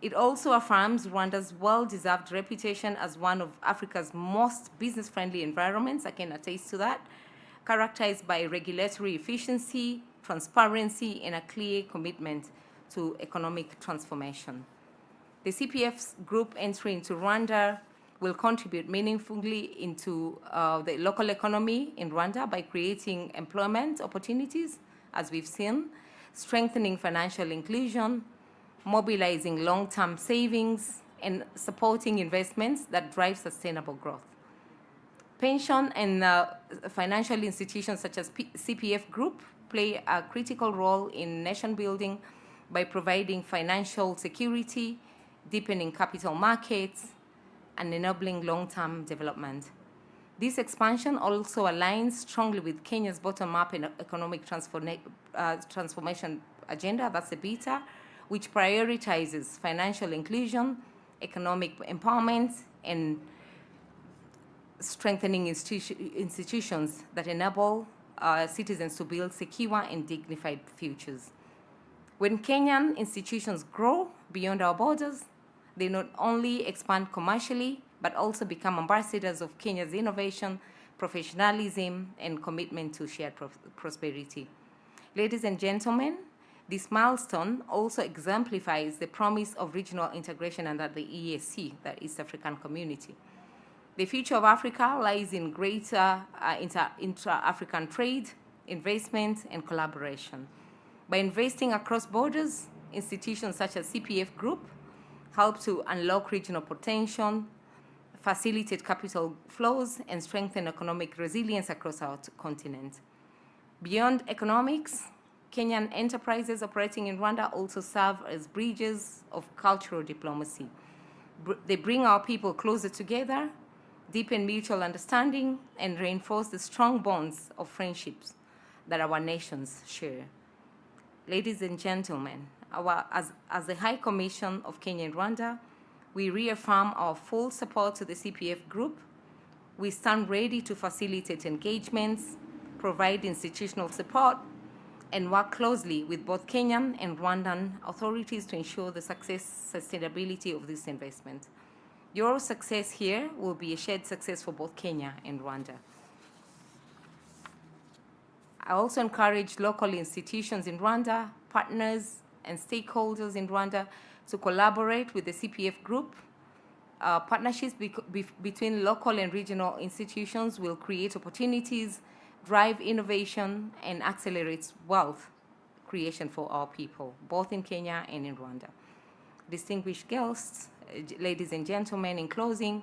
It also affirms Rwanda's well-deserved reputation as one of Africa's most business-friendly environments, I can attest to that, characterized by regulatory efficiency, transparency, and a clear commitment to economic transformation. The Cpfgroup entry into Rwanda will contribute meaningfully into the local economy in Rwanda by creating employment opportunities, as we've seen, strengthening financial inclusion, mobilizing long-term savings, and supporting investments that drive sustainable growth. Pension and financial institutions such as Cpfgroup play a critical role in nation building by providing financial security, deepening capital markets, and enabling long-term development. This expansion also aligns strongly with Kenya's bottom-up economic transformation agenda, that's the BETA, which prioritizes financial inclusion, economic empowerment, and strengthening institutions that enable citizens to build secure and dignified futures. When Kenyan institutions grow beyond our borders, they not only expand commercially, but also become ambassadors of Kenya's innovation, professionalism, and commitment to shared prosperity. Ladies and gentlemen, this milestone also exemplifies the promise of regional integration under the EAC, the East African Community. The future of Africa lies in greater intra-African trade, investment, and collaboration. By investing across borders, institutions such as Cpfgroup help to unlock regional potential, facilitate capital flows, and strengthen economic resilience across our continent. Beyond economics, Kenyan enterprises operating in Rwanda also serve as bridges of cultural diplomacy. They bring our people closer together, deepen mutual understanding, and reinforce the strong bonds of friendships that our nations share. Ladies and gentlemen, as the High Commission of Kenya and Rwanda, we reaffirm our full support to the Cpfgroup. We stand ready to facilitate engagements, provide institutional support, and work closely with both Kenyan and Rwandan authorities to ensure the sustainability of this investment. Your success here will be a shared success for both Kenya and Rwanda. I also encourage local institutions in Rwanda, partners and stakeholders in Rwanda to collaborate with the Cpfgroup. Partnerships between local and regional institutions will create opportunities, drive innovation, and accelerate wealth creation for our people, both in Kenya and in Rwanda. Distinguished guests, ladies and gentlemen, in closing,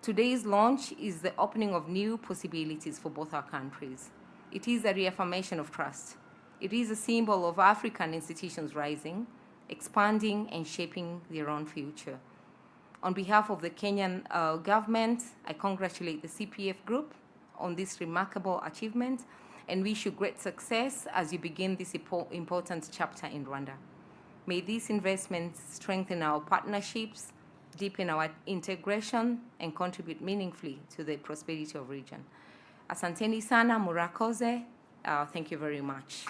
today's launch is the opening of new possibilities for both our countries. It is a reaffirmation of trust. It is a symbol of African institutions rising, expanding, and shaping their own future. On behalf of the Kenyan government, I congratulate the Cpfgroup on this remarkable achievement and wish you great success as you begin this important chapter in Rwanda. May these investments strengthen our partnerships, deepen our integration, and contribute meaningfully to the prosperity of the region. Asanteni sana, murakoze. Thank you very much.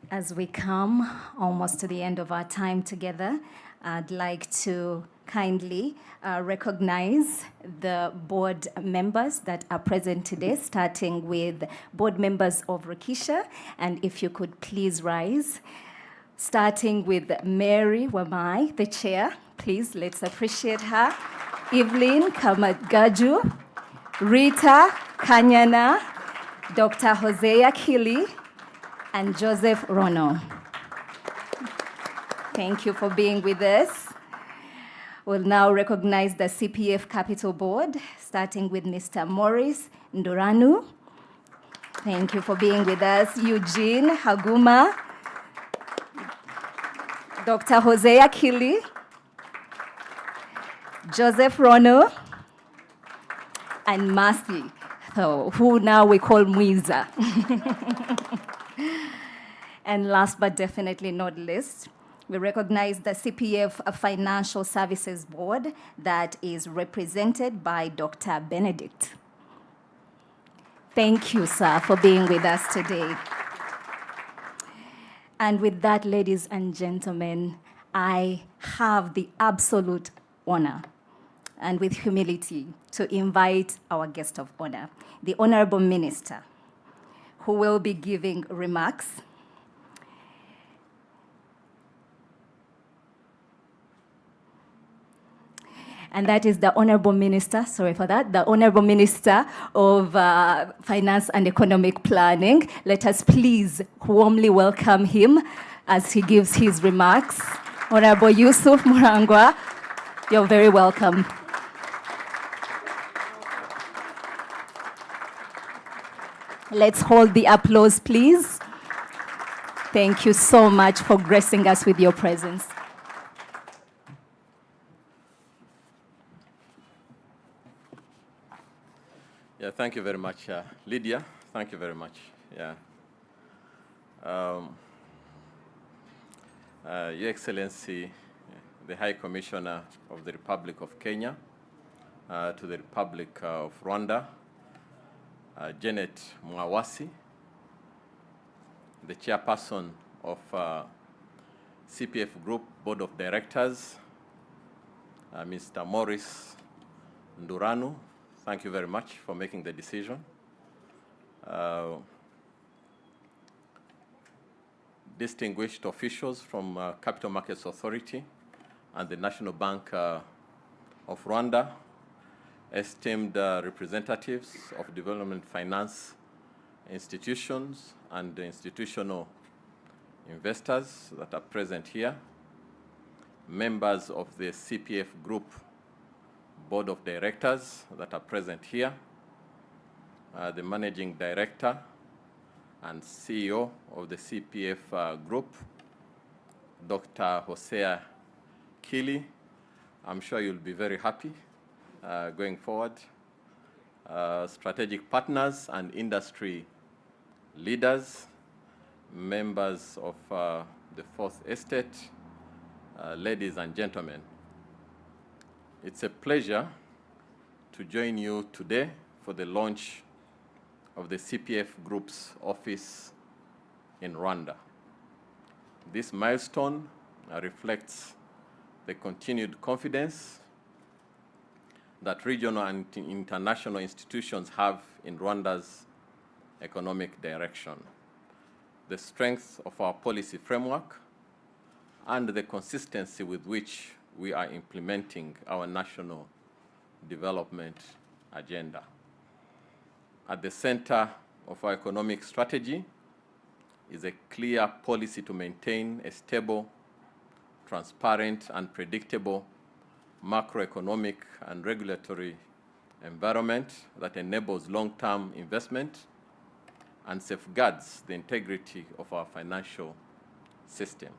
As we come almost to the end of our time together, I'd like to kindly recognize the board members that are present today, starting with board members of Rokisha. And if you could please rise, starting with Mary Wamai, the chair. Please, let's appreciate her. Evelyn Kamagaju, Rita Kanyana, Dr. Hosea Kili, and Joseph Rono. Thank you for being with us. We'll now recognize the CPF Capital Board, starting with Mr. Morris Ndoranu. Thank you for being with us. Eugene Haguma, Dr. Hosea Kili, Joseph Rono, and Mercy, who now we call Mwiza. And last but definitely not least, we recognize the CPF Financial Services Board that is represented by Dr. Benedict. Thank you, sir, for being with us today. And with that, ladies and gentlemen, I have the absolute honor and with humility to invite our guest of honor, the Honorable Minister, who will be giving remarks. And that is the Honorable Minister, sorry for that, the Honorable Minister of Finance and Economic Planning. Let us please warmly welcome him as he gives his remarks. Honorable Yusuf Murangwa, you're very welcome. Let's hold the applause, please. Thank you so much for gracing us with your presence. Yeah, thank you very much, Lydia. Thank you very much. Yeah. Your Excellency, the High Commissioner of the Republic of Kenya, to the Republic of Rwanda, Janet Mwawasi, the chairperson of Cpfgroup Board of Directors, Mr. Morris Nduranu, thank you very much for making the decision. Distinguished officials from Capital Markets Authority and the National Bank of Rwanda, esteemed representatives of development finance institutions and institutional investors that are present here, members of the Cpfgroup Board of Directors that are present here, the Managing Director and CEO of the Cpfgroup, Dr. Hosea Kili. I'm sure you'll be very happy going forward. Strategic partners and industry leaders, members of the Fourth Estate, ladies and gentlemen. It's a pleasure to join you today for the launch of the Cpfgroup's office in Rwanda. This milestone reflects the continued confidence that regional and international institutions have in Rwanda's economic direction, the strength of our policy framework, and the consistency with which we are implementing our national development agenda. At the center of our economic strategy is a clear policy to maintain a stable, transparent, and predictable macroeconomic and regulatory environment that enables long-term investment and safeguards the integrity of our financial system.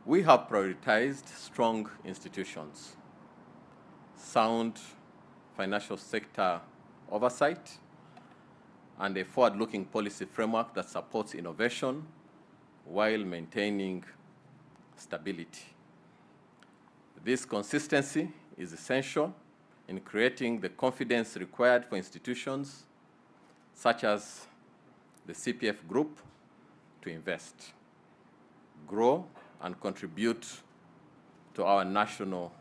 We have prioritized strong institutions, sound financial sector oversight, and a forward-looking policy framework that supports innovation while maintaining stability. This consistency is essential in creating the confidence required for institutions such as the Cpfgroup to invest, grow, and contribute to our national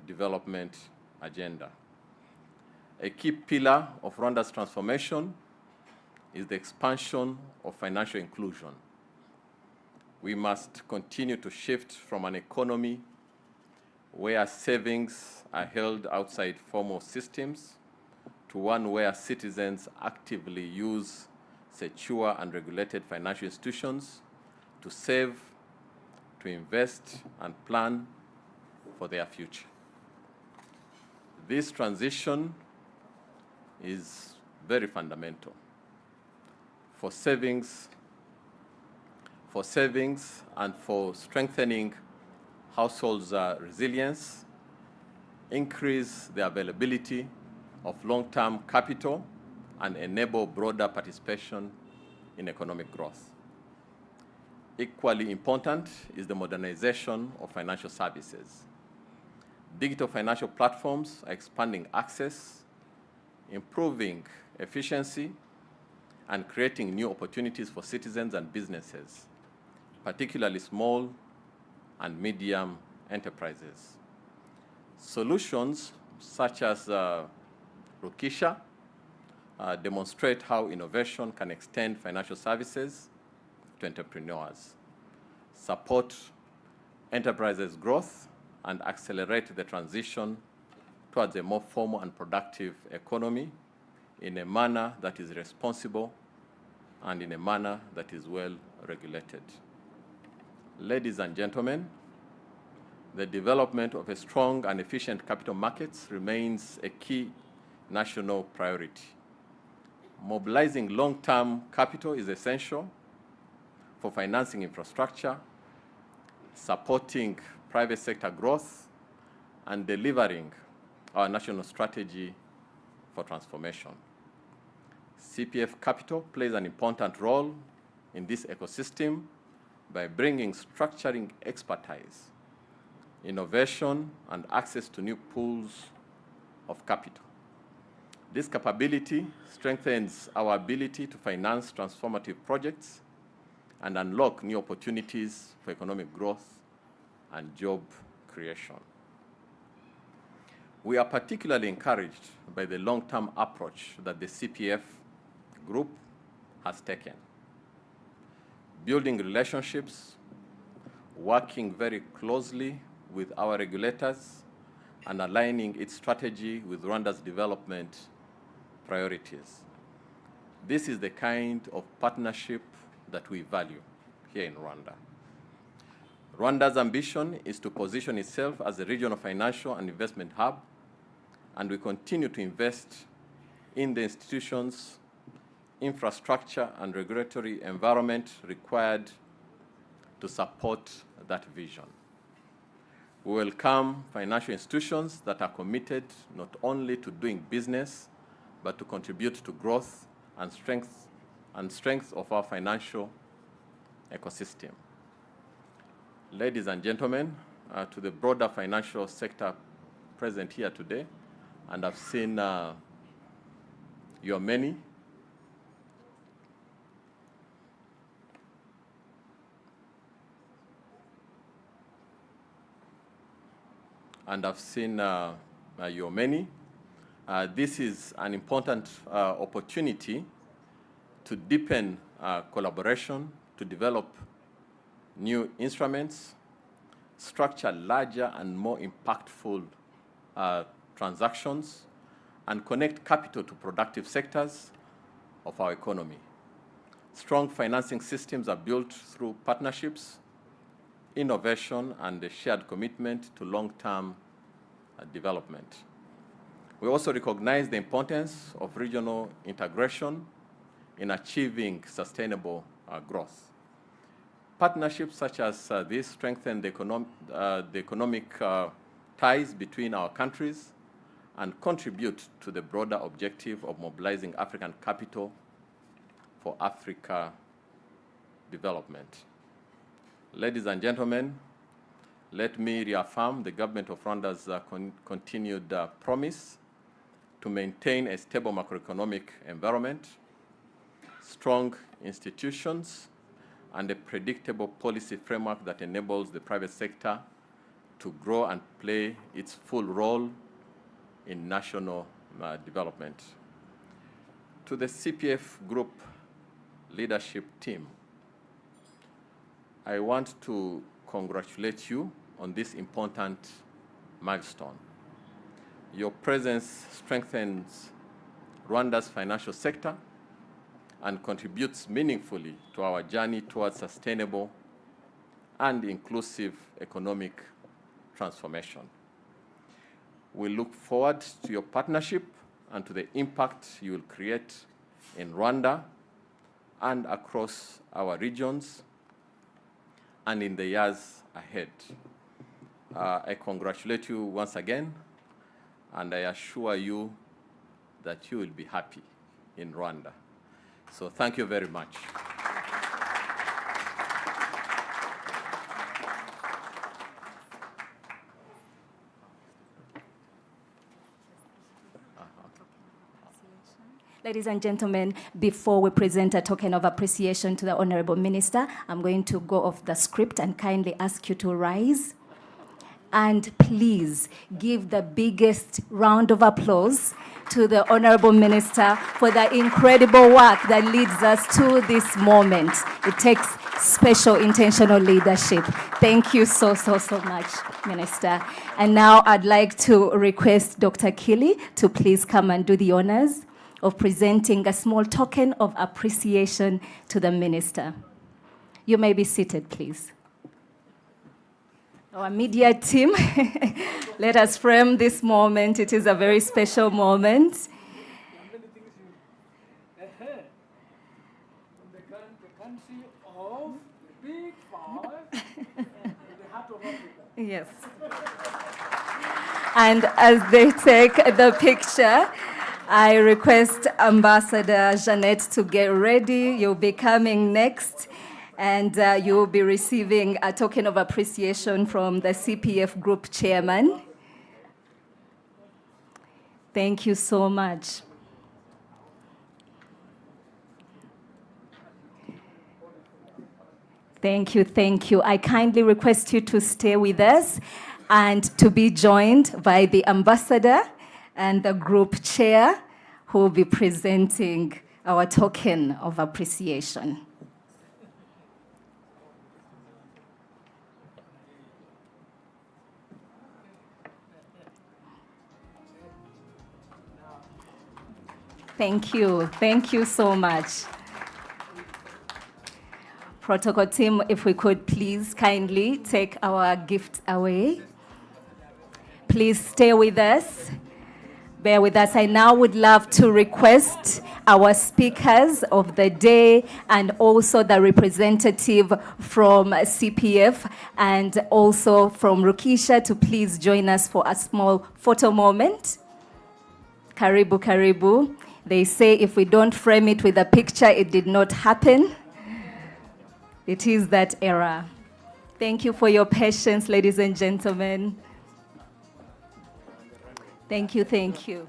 development agenda. A key pillar of Rwanda's transformation is the expansion of financial inclusion. We must continue to shift from an economy where savings are held outside formal systems to one where citizens actively use secure and regulated financial institutions to save, to invest, and plan for their future. This transition is very fundamental for savings and for strengthening households' resilience, increase the availability of long-term capital, and enable broader participation in economic growth. Equally important is the modernization of financial services. Digital financial platforms are expanding access, improving efficiency, and creating new opportunities for citizens and businesses, particularly small and medium enterprises. Solutions such as Rokisha demonstrate how innovation can extend financial services to entrepreneurs, support enterprises' growth, and accelerate the transition towards a more formal and productive economy in a manner that is responsible and in a manner that is well regulated. Ladies and gentlemen, the development of a strong and efficient capital markets remains a key national priority. Mobilizing long-term capital is essential for financing infrastructure, supporting private sector growth, and delivering our national strategy for transformation. CPF Capital plays an important role in this ecosystem by bringing structuring expertise, innovation, and access to new pools of capital. This capability strengthens our ability to finance transformative projects and unlock new opportunities for economic growth and job creation. We are particularly encouraged by the long-term approach that the CPF Group has taken. Building relationships, working very closely with our regulators, and aligning its strategy with Rwanda's development priorities. This is the kind of partnership that we value here in Rwanda. Rwanda's ambition is to position itself as a regional financial and investment hub, and we continue to invest in the institutions, infrastructure, and regulatory environment required to support that vision. We welcome financial institutions that are committed not only to doing business, but to contribute to growth and strength of our financial ecosystem. Ladies and gentlemen, to the broader financial sector present here today, and I've seen your many. This is an important opportunity to deepen collaboration, to develop new instruments, structure larger and more impactful transactions, and connect capital to productive sectors of our economy. Strong financing systems are built through partnerships, innovation, and a shared commitment to long-term development. We also recognize the importance of regional integration in achieving sustainable growth. Partnerships such as this strengthen the economic ties between our countries and contribute to the broader objective of mobilizing African capital for Africa development. Ladies and gentlemen, let me reaffirm the government of Rwanda's continued promise to maintain a stable macroeconomic environment, strong institutions, and a predictable policy framework that enables the private sector to grow and play its full role in national development. To the CPF Group leadership team, I want to congratulate you on this important milestone. Your presence strengthens Rwanda's financial sector and contributes meaningfully to our journey towards sustainable and inclusive economic transformation. We look forward to your partnership and to the impact you will create in Rwanda and across our regions and in the years ahead. I congratulate you once again, and I assure you that you will be happy in Rwanda. So thank you very much. Ladies and gentlemen, before we present a token of appreciation to the Honorable Minister, I'm going to go off the script and kindly ask you to rise. And please give the biggest round of applause to the Honorable Minister for the incredible work that leads us to this moment. It takes special intentional leadership. Thank you so much, Minister. And now I'd like to request Dr. Kili to please come and do the honors of presenting a small token of appreciation to the Minister. You may be seated, please. Our media team, let us frame this moment. It is a very special moment. Yes. And as they take the picture, I request Ambassador Jeanette to get ready. You'll be coming next, and you'll be receiving a token of appreciation from the CPF Group chairman. Thank you so much. Thank you, thank you. I kindly request you to stay with us and to be joined by the ambassador and the group chair who will be presenting our token of appreciation. Thank you so much. Protocol team, if we could please kindly take our gift away. Please stay with us. Bear with us. I now would love to request our speakers of the day and also the representative from CPF and also from Rokisha to please join us for a small photo moment. Karibu, karibu. They say if we don't frame it with a picture, it did not happen. It is that era. Thank you for your patience, ladies and gentlemen. Thank you, thank you.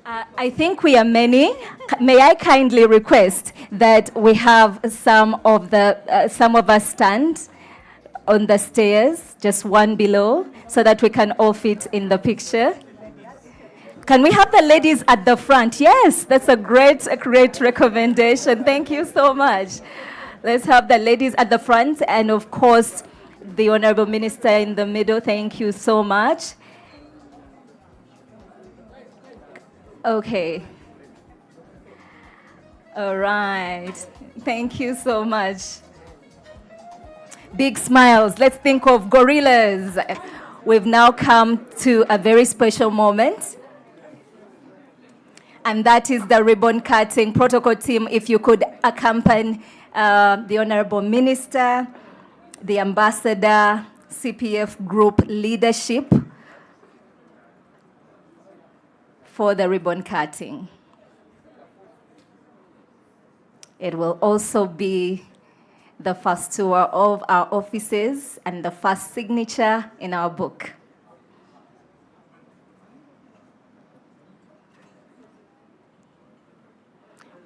I think we are many. May I kindly request that we have some of us stand on the stairs, just one below, so that we can all fit in the picture. Can we have the ladies at the front? Yes, that's a great recommendation. Thank you so much. Let's have the ladies at the front and, of course, the Honorable Minister in the middle. Thank you so much. Okay. All right. Thank you so much. Big smiles. Let's think of gorillas. We've now come to a very special moment. And that is the ribbon cutting. Protocol team, if you could accompany the Honorable Minister, the Ambassador, CPF Group leadership for the ribbon cutting. It will also be the first tour of our offices and the first signature in our book.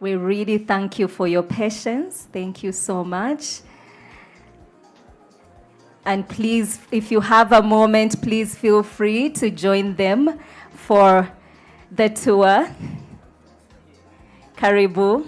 We really thank you for your patience. Thank you so much. And please, if you have a moment, please feel free to join them for the tour. Karibu.